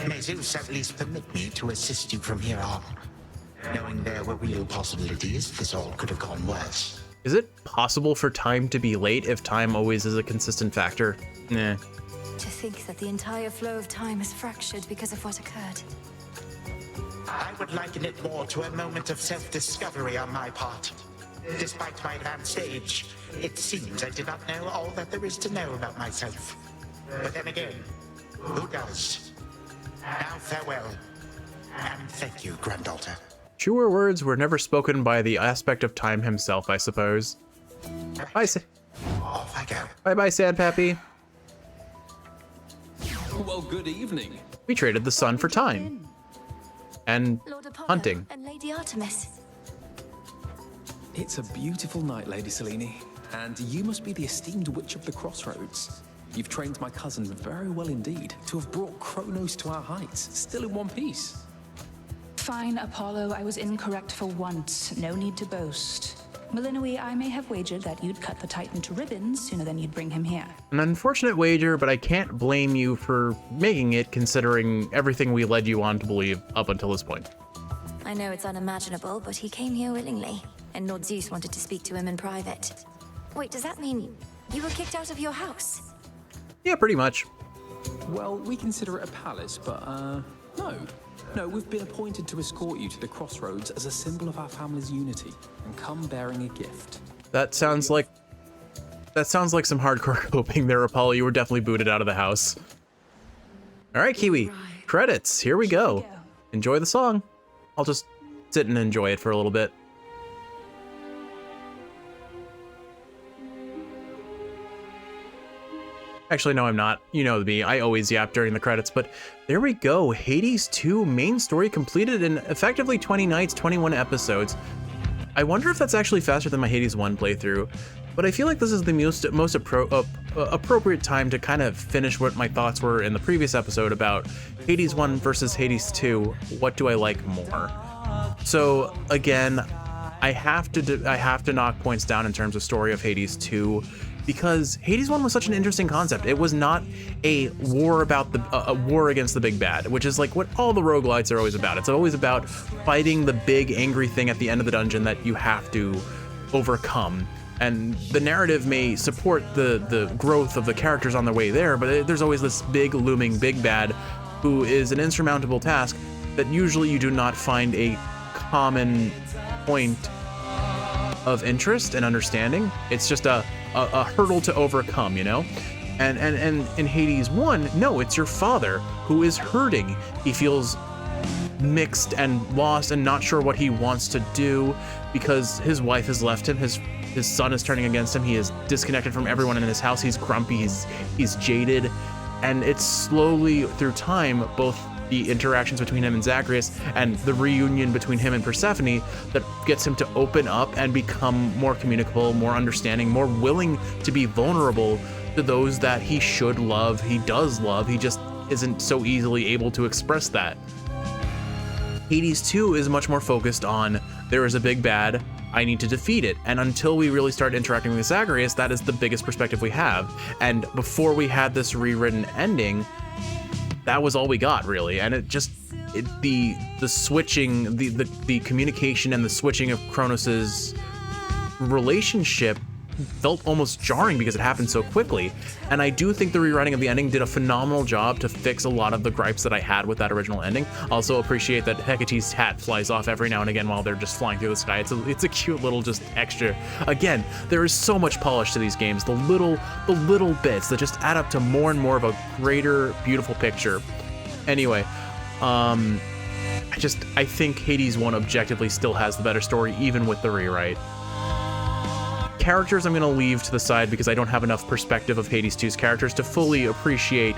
May Zeus at least permit me to assist you from here on. Knowing there were real possibilities, this all could have gone worse. Is it possible for time to be late if time always is a consistent factor? Nah. To think that the entire flow of time is fractured because of what occurred. I would liken it more to a moment of self-discovery on my part. Despite my advanced age, it seems I did not know all that there is to know about myself. But then again, who does? Now farewell, and thank you, granddaughter. Truer words were never spoken by the aspect of time himself, I suppose. Off I go. Bye-bye, Sandpappy. Well, good evening. We traded the sun for time. And Lord Apollo hunting. and Lady Artemis. It's a beautiful night, Lady Selene, and you must be the esteemed Witch of the Crossroads. You've trained my cousin very well indeed to have brought Kronos to our heights, still in one piece. Fine, Apollo, I was incorrect for once. No need to boast. Melinoi, I may have wagered that you'd cut the Titan to ribbons sooner than you'd bring him here. An unfortunate wager, but I can't blame you for making it considering everything we led you on to believe up until this point. I know it's unimaginable, but he came here willingly, and Lord Zeus wanted to speak to him in private. Wait, does that mean you were kicked out of your house? Yeah, pretty much. Well, we consider it a palace, but, no. No, we've been appointed to escort you to the Crossroads as a symbol of our family's unity, and come bearing a gift. That sounds like some hardcore coping there, Apollo. You were definitely booted out of the house. All right, Kiwi. Credits. Here we go. Enjoy the song. I'll just sit and enjoy it for a little bit. Actually, no, I'm not. You know me, I always yap during the credits, but there we go. Hades 2 main story completed in effectively 20 nights, 21 episodes. I wonder if that's actually faster than my Hades 1 playthrough, but I feel like this is the most appropriate time to kind of finish what my thoughts were in the previous episode about Hades 1 versus Hades 2. What do I like more? So again, I have to knock points down in terms of story of Hades 2. Because Hades 1 was such an interesting concept. It was not a war about a war against the big bad, which is like what all the roguelites are always about. It's always about fighting the big angry thing at the end of the dungeon that you have to overcome. And the narrative may support the growth of the characters on their way there, but there's always this big looming big bad who is an insurmountable task that usually you do not find a common point of interest and understanding. It's just a hurdle to overcome, you know? And in Hades 1, no, it's your father who is hurting. He feels mixed and lost and not sure what he wants to do because his wife has left him. His son is turning against him. He is disconnected from everyone in his house. He's grumpy. He's jaded. And it's slowly through time, both the interactions between him and Zagreus and the reunion between him and Persephone that gets him to open up and become more communicable, more understanding, more willing to be vulnerable to those that he should love, he does love, he just isn't so easily able to express that. Hades 2 is much more focused on, there is a big bad, I need to defeat it. And until we really start interacting with Zagreus, that is the biggest perspective we have. And before we had this rewritten ending, that was all we got, really. And it just, the switching, the communication and the switching of Kronos's relationship felt almost jarring because it happened so quickly. And I do think the rewriting of the ending did a phenomenal job to fix a lot of the gripes that I had with that original ending. Also appreciate that Hecate's hat flies off every now and again while they're just flying through the sky. It's a cute little just extra. Again, there is so much polish to these games. The little bits that just add up to more and more of a greater, beautiful picture. Anyway, I think Hades 1 objectively still has the better story, even with the rewrite. Characters I'm going to leave to the side because I don't have enough perspective of Hades 2's characters to fully appreciate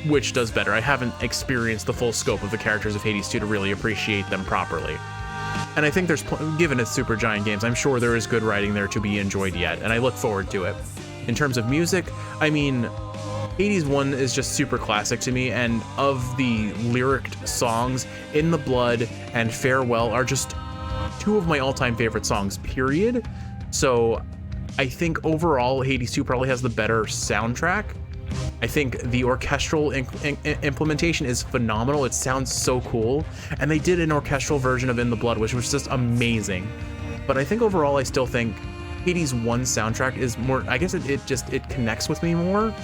which does better. I haven't experienced the full scope of the characters of Hades 2 to really appreciate them properly. And I think given it's Supergiant Games, I'm sure there is good writing there to be enjoyed yet, and I look forward to it. In terms of music, I mean, Hades 1 is just super classic to me, and of the lyric songs, In the Blood and Farewell are just two of my all-time favorite songs, period. So I think overall Hades 2 probably has the better soundtrack. I think the orchestral implementation is phenomenal. It sounds so cool. And they did an orchestral version of In the Blood, which was just amazing. But I think overall I still think Hades 1's soundtrack is more, I guess it connects with me more.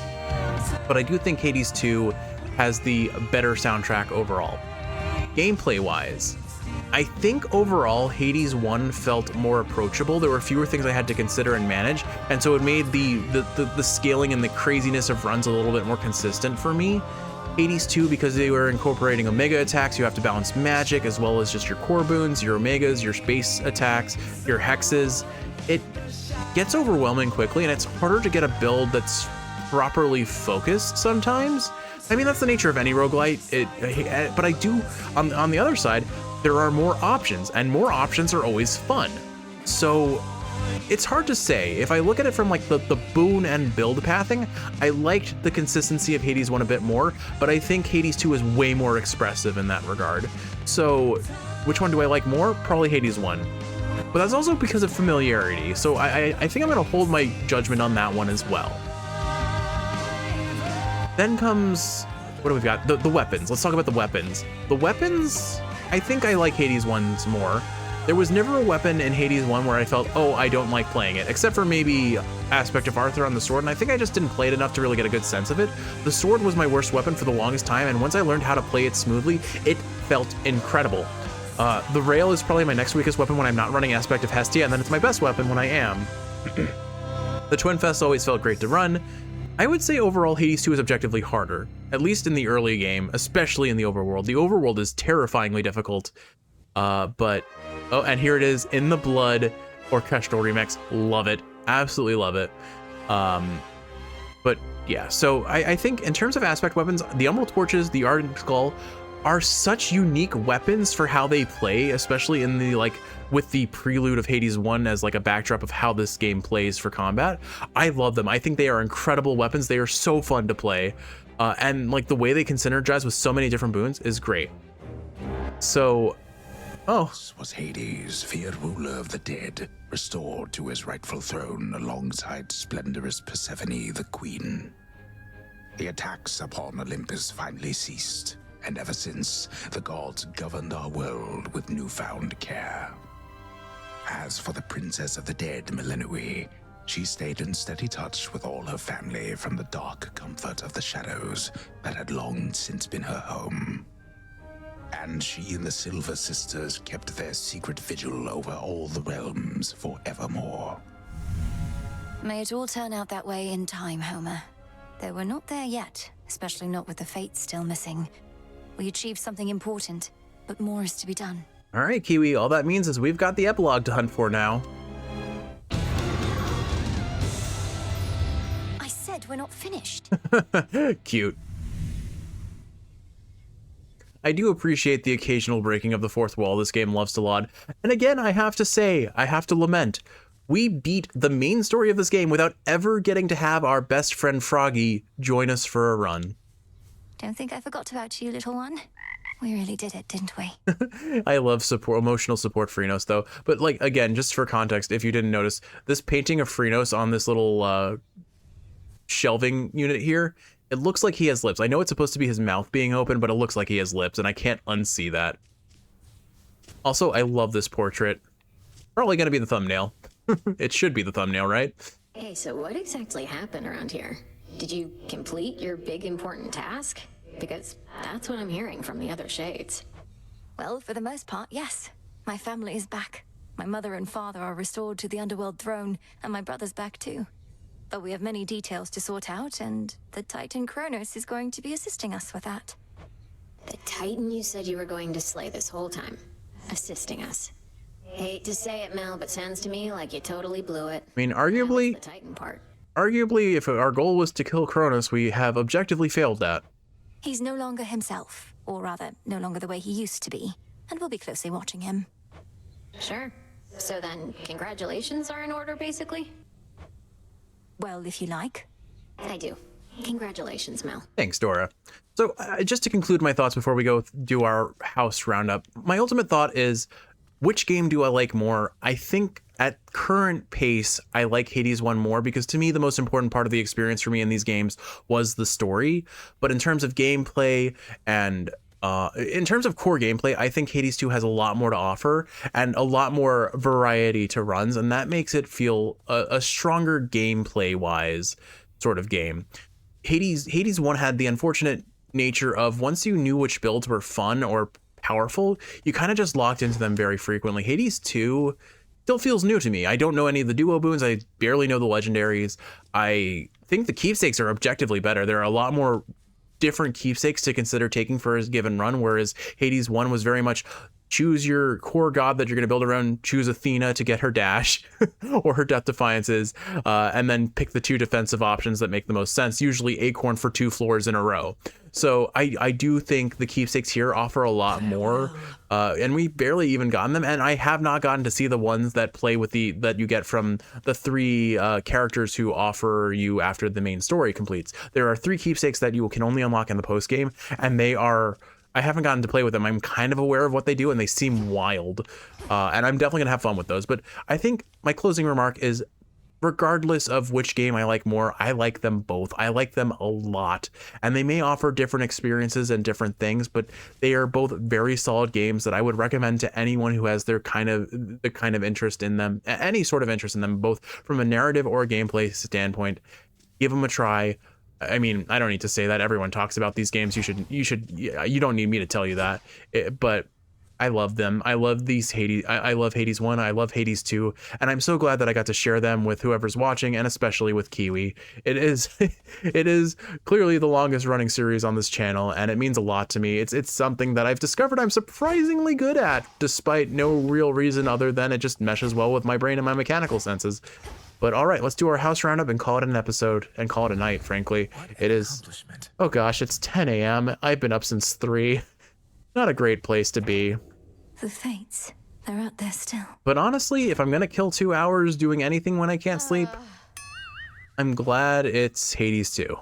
But I do think Hades 2 has the better soundtrack overall. Gameplay-wise, I think overall Hades 1 felt more approachable. There were fewer things I had to consider and manage, and so it made the scaling and the craziness of runs a little bit more consistent for me. Hades 2, because they were incorporating Omega attacks, you have to balance magic as well as just your core boons, your Omegas, your space attacks, your hexes. It gets overwhelming quickly, and it's harder to get a build that's properly focused sometimes. I mean, that's the nature of any roguelite, but I do, on the other side, there are more options, and more options are always fun. So it's hard to say. If I look at it from like the boon and build pathing, I liked the consistency of Hades 1 a bit more, but I think Hades 2 is way more expressive in that regard. So which one do I like more? Probably Hades 1. But that's also because of familiarity. So I think I'm gonna hold my judgment on that one as well. Then comes, what do we got? The weapons. Let's talk about the weapons. The weapons, I think I like Hades 1's more. There was never a weapon in Hades 1 where I felt, oh, I don't like playing it, except for maybe Aspect of Arthur on the sword, and I think I just didn't play it enough to really get a good sense of it. The sword was my worst weapon for the longest time, and once I learned how to play it smoothly, it felt incredible. The rail is probably my next weakest weapon when I'm not running Aspect of Hestia, and then it's my best weapon when I am. The Twin Fest always felt great to run. I would say overall Hades 2 is objectively harder, at least in the early game, especially in the overworld. The overworld is terrifyingly difficult, but, oh, and here it is, In the Blood orchestral remix. Love it, absolutely love it. But yeah, so I think in terms of aspect weapons, the Umbral Torches, the Ardent Skull are such unique weapons for how they play, especially in the, like, with the prelude of Hades 1 as like a backdrop of how this game plays for combat. I love them. I think they are incredible weapons. They are so fun to play. And like the way they can synergize with so many different boons is great. So, This was Hades, feared ruler of the dead, restored to his rightful throne alongside splendorous Persephone, the queen. The attacks upon Olympus finally ceased, and ever since, the gods governed our world with newfound care. As for the princess of the dead, Melinoe, she stayed in steady touch with all her family from the dark comfort of the shadows that had long since been her home. And she and the Silver Sisters kept their secret vigil over all the realms forevermore. May it all turn out that way in time, Homer. Though we're not there yet, especially not with the Fates still missing. We achieved something important, but more is to be done. All right, Kiwi, all that means is we've got the epilogue to hunt for now. I said we're not finished. Cute. I do appreciate the occasional breaking of the fourth wall this game loves to laud. And again, I have to lament, we beat the main story of this game without ever getting to have our best friend Froggy join us for a run. Don't think I forgot about you, little one. We really did it, didn't we? I love emotional support Freenos though. But like, again, just for context, if you didn't notice, this painting of Freenos on this little shelving unit here, it looks like he has lips. I know it's supposed to be his mouth being open, but it looks like he has lips, and I can't unsee that. Also, I love this portrait. Probably gonna be the thumbnail. It should be the thumbnail, right? Hey, so what exactly happened around here? Did you complete your big important task? Because that's what I'm hearing from the other shades. Well, for the most part, yes. My family is back. My mother and father are restored to the underworld throne, and my brother's back too. But we have many details to sort out, and the Titan Kronos is going to be assisting us with that. The Titan you said you were going to slay this whole time. Assisting us. Hate to say it, Mel, but sounds to me like you totally blew it. I mean, arguably, the Titan part. Arguably, if our goal was to kill Kronos, we have objectively failed that. He's no longer himself, or rather, no longer the way he used to be, and we'll be closely watching him. Sure. So then, congratulations are in order, basically? Well, if you like. I do. Congratulations, Mel. Thanks, Dora. So, just to conclude my thoughts before we go do our house roundup, my ultimate thought is, which game do I like more? I think at current pace, I like Hades 1 more because to me, the most important part of the experience for me in these games was the story. But in terms of gameplay and in terms of core gameplay, I think Hades 2 has a lot more to offer and a lot more variety to runs, and that makes it feel a stronger gameplay-wise sort of game. Hades 1 had the unfortunate nature of once you knew which builds were fun or powerful, you kind of just locked into them very frequently. Hades 2 still feels new to me. I don't know any of the duo boons. I barely know the legendaries. I think the keepsakes are objectively better. There are a lot more different keepsakes to consider taking for his given run, whereas Hades 1 was very much choose your core god that you're going to build around, choose Athena to get her dash or her death defiances, and then pick the two defensive options that make the most sense, usually Acorn for 2 floors in a row. So I do think the keepsakes here offer a lot more, and we barely even gotten them, and I have not gotten to see the ones that play with that you get from the 3 characters who offer you after the main story completes. There are 3 keepsakes that you can only unlock in the post game, and they are, I haven't gotten to play with them. I'm kind of aware of what they do, and they seem wild, and I'm definitely gonna have fun with those. But I think my closing remark is, regardless of which game I like more, I like them both. I like them a lot, and they may offer different experiences and different things, but they are both very solid games that I would recommend to anyone who has the kind of interest in them, any sort of interest in them, both from a narrative or a gameplay standpoint. Give them a try. I mean, I don't need to say that. Everyone talks about these games. You don't need me to tell you that. But I love them. I love these Hades. I love Hades 1. I love Hades 2. And I'm so glad that I got to share them with whoever's watching, and especially with Kiwi. It is clearly the longest running series on this channel, and it means a lot to me. It's something that I've discovered I'm surprisingly good at, despite no real reason other than it just meshes well with my brain and my mechanical senses. But all right, let's do our house roundup and call it an episode, and call it a night, frankly. It is, oh gosh, it's 10 a.m. I've been up since 3. Not a great place to be. The Fates, they're out there still. But honestly, if I'm gonna kill 2 hours doing anything when I can't sleep, I'm glad it's Hades 2.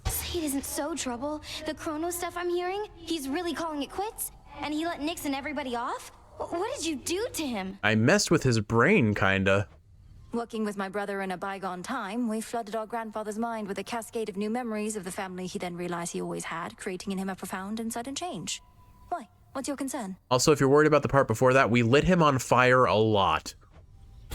Say it isn't so trouble. The Chrono stuff I'm hearing, he's really calling it quits? And he let Nyx and everybody off? What did you do to him? I messed with his brain, kinda. Working with my brother in a bygone time, we flooded our grandfather's mind with a cascade of new memories of the family he then realized he always had, creating in him a profound and sudden change. Why? What's your concern? Also, if you're worried about the part before that, we lit him on fire a lot.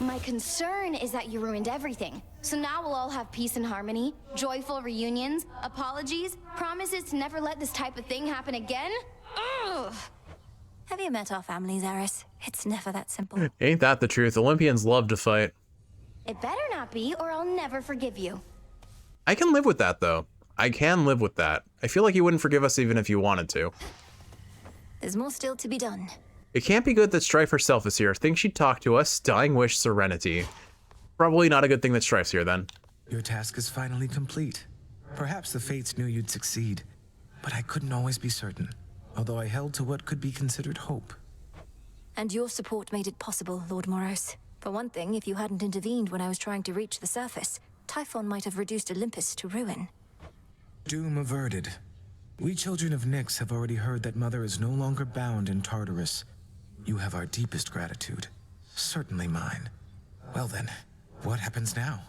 My concern is that you ruined everything. So now we'll all have peace and harmony, joyful reunions, apologies, promises to never let this type of thing happen again? Ugh! Have you met our families, Eris? It's never that simple. Ain't that the truth? Olympians love to fight. It better not be, or I'll never forgive you. I can live with that, though. I can live with that. I feel like you wouldn't forgive us even if you wanted to. There's more still to be done. It can't be good that Strife herself is here. Think she'd talk to us. Dying wish serenity. Probably not a good thing that Strife's here, then. Your task is finally complete. Perhaps the Fates knew you'd succeed, but I couldn't always be certain, although I held to what could be considered hope. And your support made it possible, Lord Moros. For one thing, if you hadn't intervened when I was trying to reach the surface, Typhon might have reduced Olympus to ruin. Doom averted. We children of Nyx have already heard that Mother is no longer bound in Tartarus. You have our deepest gratitude. Certainly mine. Well then, what happens now?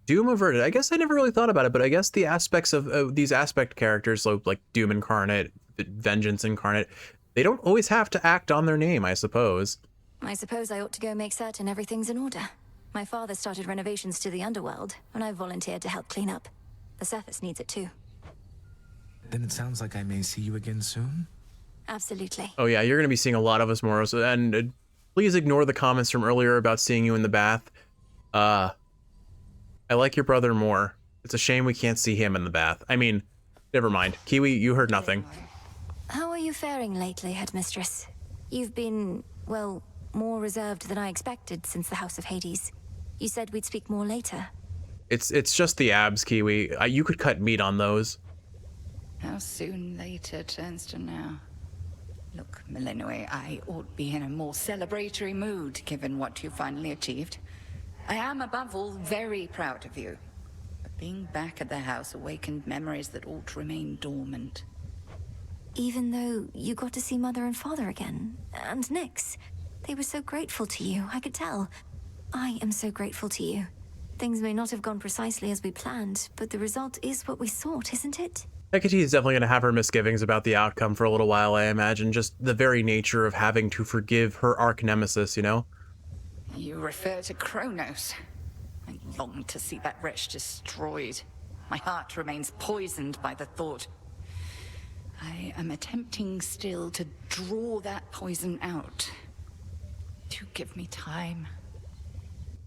Doom averted. I guess I never really thought about it, but I guess the aspects of these aspect characters, like Doom incarnate, Vengeance incarnate, they don't always have to act on their name, I suppose. I suppose I ought to go make certain everything's in order. My father started renovations to the underworld, and I volunteered to help clean up. The surface needs it too. Then it sounds like I may see you again soon? Absolutely. Oh yeah, you're going to be seeing a lot of us, Moros, and please ignore the comments from earlier about seeing you in the bath. I like your brother more. It's a shame we can't see him in the bath. I mean, never mind. Kiwi, you heard nothing. How are you faring lately, Headmistress? You've been, well, more reserved than I expected since the House of Hades. You said we'd speak more later. It's just the abs, Kiwi. You could cut meat on those. How soon later turns to now. Look, Millenoi, I ought be in a more celebratory mood given what you finally achieved. I am above all very proud of you. But being back at the house awakened memories that ought to remain dormant. Even though you got to see Mother and Father again, and Nyx, they were so grateful to you, I could tell. I am so grateful to you. Things may not have gone precisely as we planned, but the result is what we sought, isn't it? Hecate is definitely going to have her misgivings about the outcome for a little while, I imagine. Just the very nature of having to forgive her arch nemesis, you know? You refer to Kronos. I long to see that wretch destroyed. My heart remains poisoned by the thought. I am attempting still to draw that poison out. Do give me time.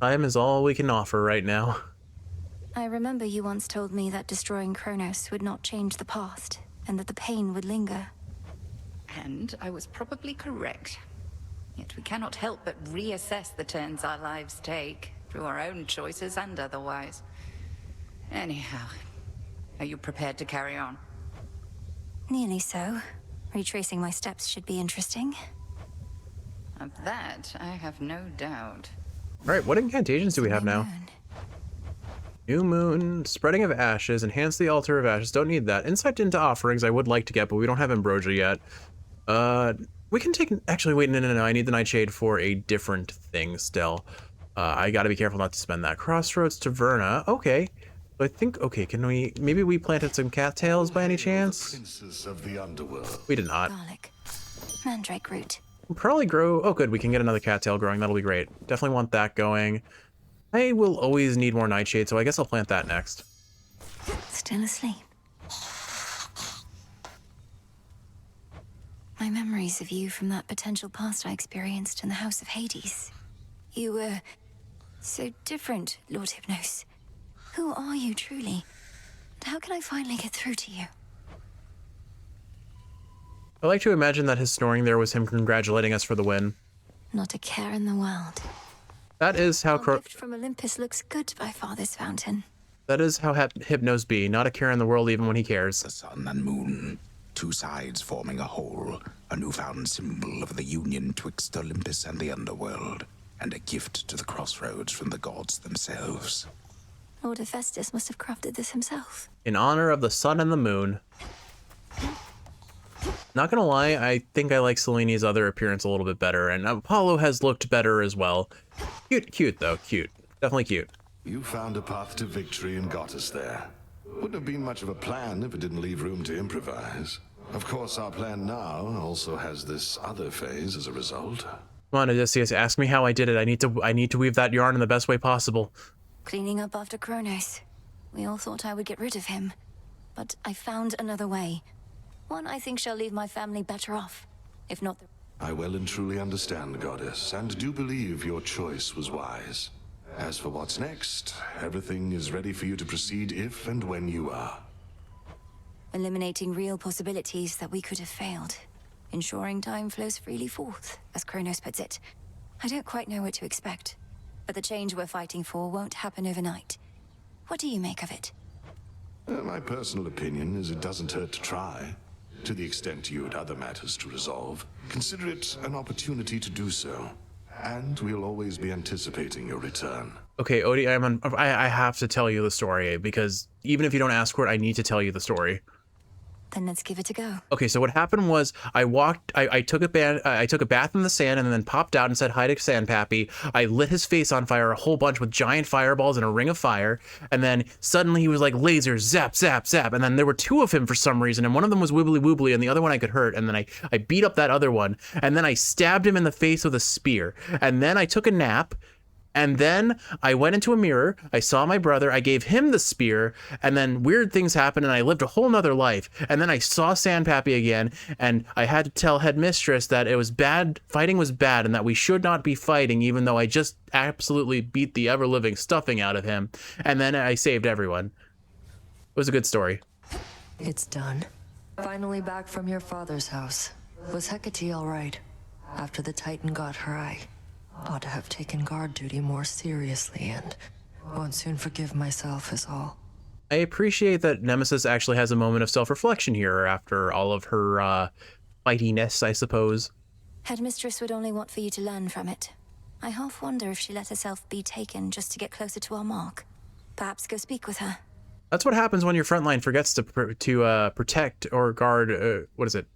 Time is all we can offer right now. I remember you once told me that destroying Kronos would not change the past, and that the pain would linger. And I was probably correct. Yet we cannot help but reassess the turns our lives take, through our own choices and otherwise. Anyhow, are you prepared to carry on? Nearly so. Retracing my steps should be interesting. Of that, I have no doubt. Alright, what incantations do we have now? New Moon, Spreading of Ashes, Enhance the Altar of Ashes. Don't need that. Insight into Offerings I would like to get, but we don't have Ambrosia yet. We can take... Actually, wait, no. I need the Nightshade for a different thing still. I gotta be careful not to spend that. Crossroads Taverna. Okay. I think... Okay, can we... Maybe we planted some cattails by any chance? Princess of the Underworld. We did not. Garlic. Mandrake root. We'll probably grow... Oh, good. We can get another cattail growing. That'll be great. Definitely want that going. I will always need more Nightshade, so I guess I'll plant that next. Still asleep. My memories of you from that potential past I experienced in the House of Hades. You were so different, Lord Hypnos. Who are you truly? And how can I finally get through to you? I like to imagine that his snoring there was him congratulating us for the win. Not a care in the world. That is how Our gift from Olympus looks good by Father's fountain. That is how Hypnos be. Not a care in the world even when he cares. The sun and moon, two sides forming a whole, a newfound symbol of the union twixt Olympus and the underworld, and a gift to the crossroads from the gods themselves. Lord Hephaestus must have crafted this himself. In honor of the sun and the moon. Not gonna lie, I think I like Seleni's other appearance a little bit better, and Apollo has looked better as well. Cute though, cute. Definitely cute. You found a path to victory and got us there. Wouldn't have been much of a plan if it didn't leave room to improvise. Of course, our plan now also has this other phase as a result. Come on, Odysseus, ask me how I did it. I need to weave that yarn in the best way possible. Cleaning up after Kronos. We all thought I would get rid of him, but I found another way. One I think shall leave my family better off, if not the... I well and truly understand, Goddess, and do believe your choice was wise. As for what's next, everything is ready for you to proceed if and when you are. Eliminating real possibilities that we could have failed. Ensuring time flows freely forth, as Kronos puts it. I don't quite know what to expect, but the change we're fighting for won't happen overnight. What do you make of it? My personal opinion is it doesn't hurt to try. To the extent you had other matters to resolve, consider it an opportunity to do so. And we'll always be anticipating your return. Okay, Odie, I have to tell you the story, because even if you don't ask for it, I need to tell you the story. Then let's give it a go. Okay, so what happened was I took a bath in the sand and then popped out and said hi to Sandpappy. I lit his face on fire a whole bunch with giant fireballs and a ring of fire, and then suddenly he was like lasers, zap, zap, zap, and then there were two of him for some reason, and one of them was wibbly woobly and the other one I could hurt, and then I beat up that other one, and then I stabbed him in the face with a spear, and then I took a nap. And then I went into a mirror, I saw my brother, I gave him the spear, and then weird things happened and I lived a whole nother life. And then I saw Sandpappy again, and I had to tell Headmistress that it was bad, fighting was bad, and that we should not be fighting, even though I just absolutely beat the ever-living stuffing out of him. And then I saved everyone. It was a good story. It's done. Finally back from your father's house. Was Hecate all right? After the Titan got her eye. Ought to have taken guard duty more seriously and won't soon forgive myself is all. I appreciate that Nemesis actually has a moment of self-reflection here after all of her fightiness, I suppose. Headmistress would only want for you to learn from it. I half wonder if she let herself be taken just to get closer to our mark. Perhaps go speak with her. That's what happens when your frontline forgets to protect or guard, what is it?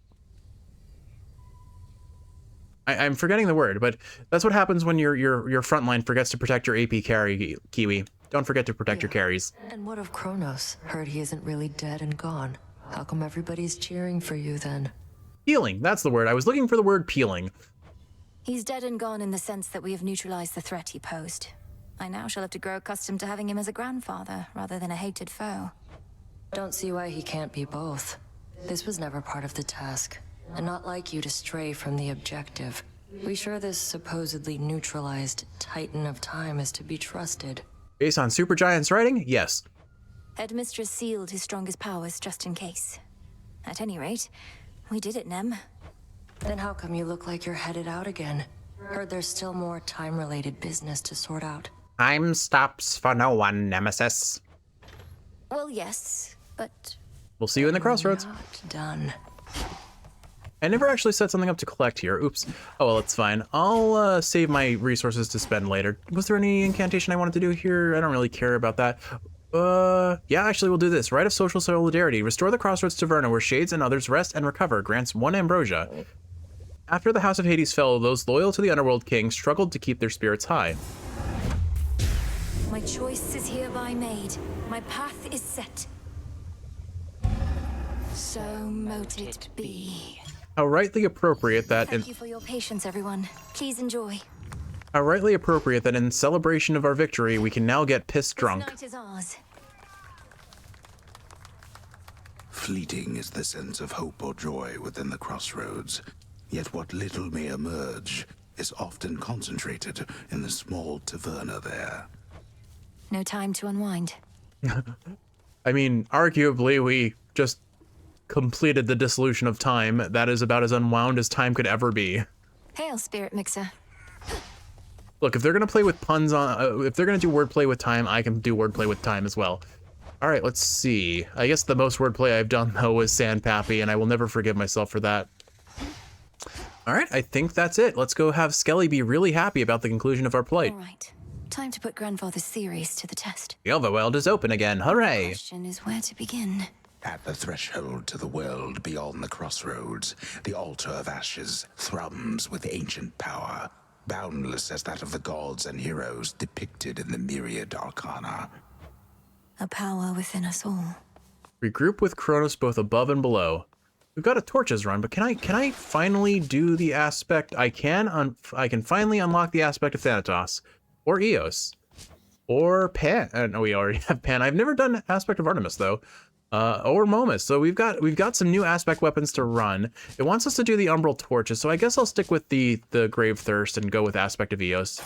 I'm forgetting the word, but that's what happens when your frontline forgets to protect your AP carry, Kiwi. Don't forget to protect your carries. And what of Kronos? Heard he isn't really dead and gone. How come everybody's cheering for you then? Peeling, that's the word. I was looking for the word peeling. He's dead and gone in the sense that we have neutralized the threat he posed. I now shall have to grow accustomed to having him as a grandfather rather than a hated foe. Don't see why he can't be both. This was never part of the task. And not like you to stray from the objective. We sure this supposedly neutralized Titan of Time is to be trusted? Based on Supergiant's writing, yes. Headmistress sealed his strongest powers just in case. At any rate, we did it, Nem. Then how come you look like you're headed out again? Heard there's still more time-related business to sort out. Time stops for no one, Nemesis. Well, yes, but... We'll see you in the crossroads. Not done. I never actually set something up to collect here. Oops. Oh, well, it's fine. I'll save my resources to spend later. Was there any incantation I wanted to do here? I don't really care about that. Yeah, actually, we'll do this. Rite of Social Solidarity. Restore the crossroads to Verna, where shades and others rest and recover. Grants 1 ambrosia. After the House of Hades fell, those loyal to the Underworld King struggled to keep their spirits high. My choice is hereby made. My path is set. So mote it be. How rightly appropriate that Thank you for your patience, everyone. Please enjoy. How rightly appropriate that in celebration of our victory, we can now get pissed drunk. This night is ours. Fleeting is the sense of hope or joy within the crossroads. Yet what little may emerge is often concentrated in the small taverna there. No time to unwind. I mean, arguably, we just completed the dissolution of time. That is about as unwound as time could ever be. Hail, Spirit Mixer. Look, if they're gonna play with puns on, if they're gonna do wordplay with time, I can do wordplay with time as well. All right, let's see. I guess the most wordplay I've done though was Sandpappy, and I will never forgive myself for that. All right, I think that's it. Let's go have Skelly be really happy about the conclusion of our play. All right, time to put Grandfather's theories to the test. The overworld is open again. Hooray! The question is where to begin. At the threshold to the world beyond the crossroads, the altar of ashes thrums with ancient power, boundless as that of the gods and heroes depicted in the myriad arcana. A power within us all. Regroup with Kronos both above and below. we've got a torches run, but can I finally do the aspect? I can finally unlock the aspect of Thanatos, or Eos, or Pan. No, we already have Pan. I've never done aspect of Artemis though, or Momus. So we've got some new aspect weapons to run. It wants us to do the Umbral torches, so I guess I'll stick with the Grave Thirst and go with aspect of Eos.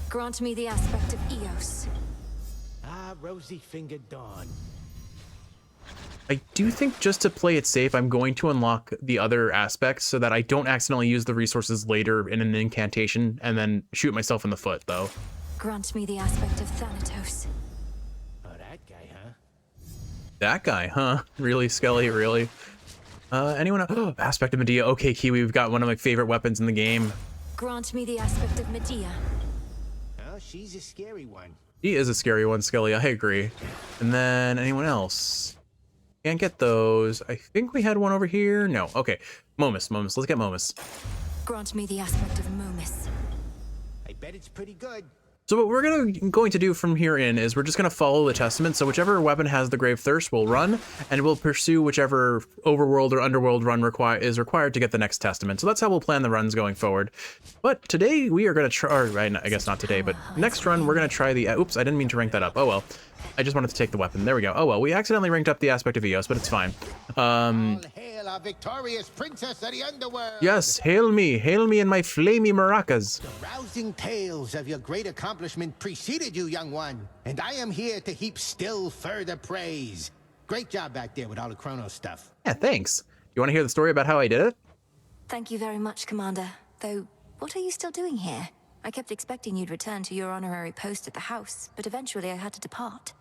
Grant me the aspect of Eos. Ah, rosy-fingered dawn. I do think just to play it safe, I'm going to unlock the other aspects so that I don't accidentally use the resources later in an incantation and then shoot myself in the foot, though. Grant me the aspect of Thanatos. Oh, that guy, huh? That guy, huh? Really, Skelly? Really? Anyone else? Oh, aspect of Medea. Okay, Kiwi, we've got one of my favorite weapons in the game. Grant me the aspect of Medea. Oh, she's a scary one. He is a scary one, Skelly. I agree. And then anyone else? Can't get those. I think we had one over here. No. Okay. Momus. Let's get Momus. Grant me the aspect of Momus. I bet it's pretty good. So what we're going to do from here in is we're just going to follow the testament. So whichever weapon has the Grave Thirst will run, and we'll pursue whichever overworld or underworld run is required to get the next testament. So that's how we'll plan the runs going forward. But today we are going to try, or I guess not today, but next run we're going to try the, oops, I didn't mean to rank that up. Oh well. I just wanted to take the weapon. There we go. Oh well, we accidentally ranked up the aspect of Eos, but it's fine. All hail our victorious princess of the underworld. Yes, hail me and my flamey maracas. The rousing tales of your great accomplishment preceded you, young one, and I am here to heap still further praise. Great job back there with all the Chronos stuff. Yeah, thanks. You want to hear the story about how I did it? Thank you very much, Commander. Though, what are you still doing here? I kept expecting you'd return to your honorary post at the house, but eventually I had to depart.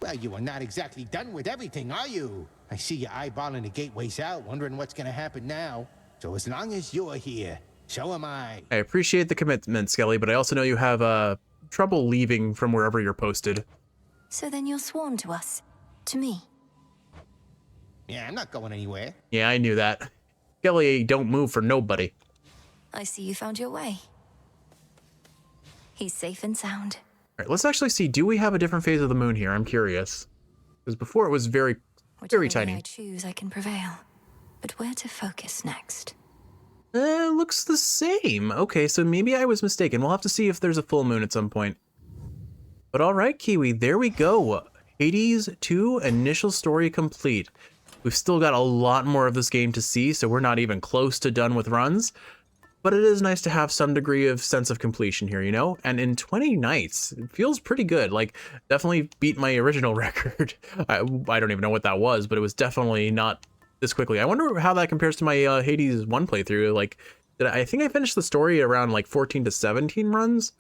Well, you are not exactly done with everything, are you? I see you eyeballing the gateways out, wondering what's gonna happen now. So as long as you're here, so am I. I appreciate the commitment, Skelly, but I also know you have trouble leaving from wherever you're posted. So then you're sworn to us. To me. Yeah, I'm not going anywhere. Yeah, I knew that. Skelly don't move for nobody. I see you found your way. He's safe and sound. All right, let's actually see. Do we have a different phase of the moon here? I'm curious. Because before it was very tiny. I choose, I can prevail. But where to focus next? Looks the same. Okay, so maybe I was mistaken. We'll have to see if there's a full moon at some point. But all right, Kiwi, there we go. Hades 2 initial story complete. We've still got a lot more of this game to see, so we're not even close to done with runs. But it is nice to have some degree of sense of completion here, you know? And in 20 nights, it feels pretty good. Like, definitely beat my original record. I don't even know what that was, but it was definitely not this quickly. I wonder how that compares to my Hades 1 playthrough. Like, I think I finished the story around like 14 to 17 runs.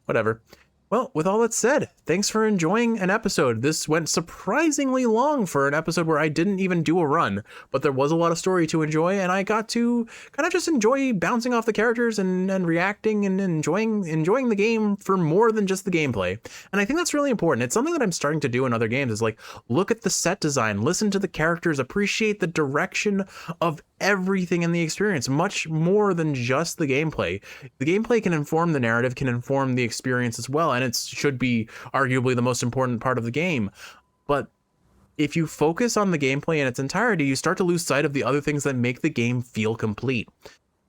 Whatever. Well, with all that said, thanks for enjoying an episode. This went surprisingly long for an episode where I didn't even do a run, but there was a lot of story to enjoy, and I got to kind of just enjoy bouncing off the characters and reacting and enjoying the game for more than just the gameplay. And I think that's really important. It's something that I'm starting to do in other games, is like, look at the set design, listen to the characters, appreciate the direction of everything in the experience, much more than just the gameplay. The gameplay can inform the narrative, can inform the experience as well, and it should be arguably the most important part of the game. But if you focus on the gameplay in its entirety, you start to lose sight of the other things that make the game feel complete.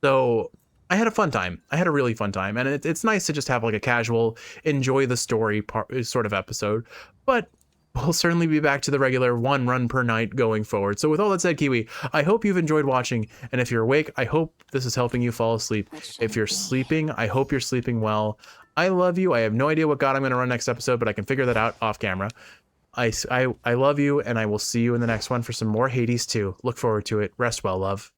So I had a fun time. I had a really fun time, and it's nice to just have like a casual, enjoy the story sort of episode. But we'll certainly be back to the regular one run per night going forward. So with all that said, Kiwi, I hope you've enjoyed watching. And if you're awake, I hope this is helping you fall asleep. If you're sleeping, I hope you're sleeping well. I love you. I have no idea what god I'm going to run next episode, but I can figure that out off camera. I love you, and I will see you in the next one for some more Hades 2. Look forward to it. Rest well, love.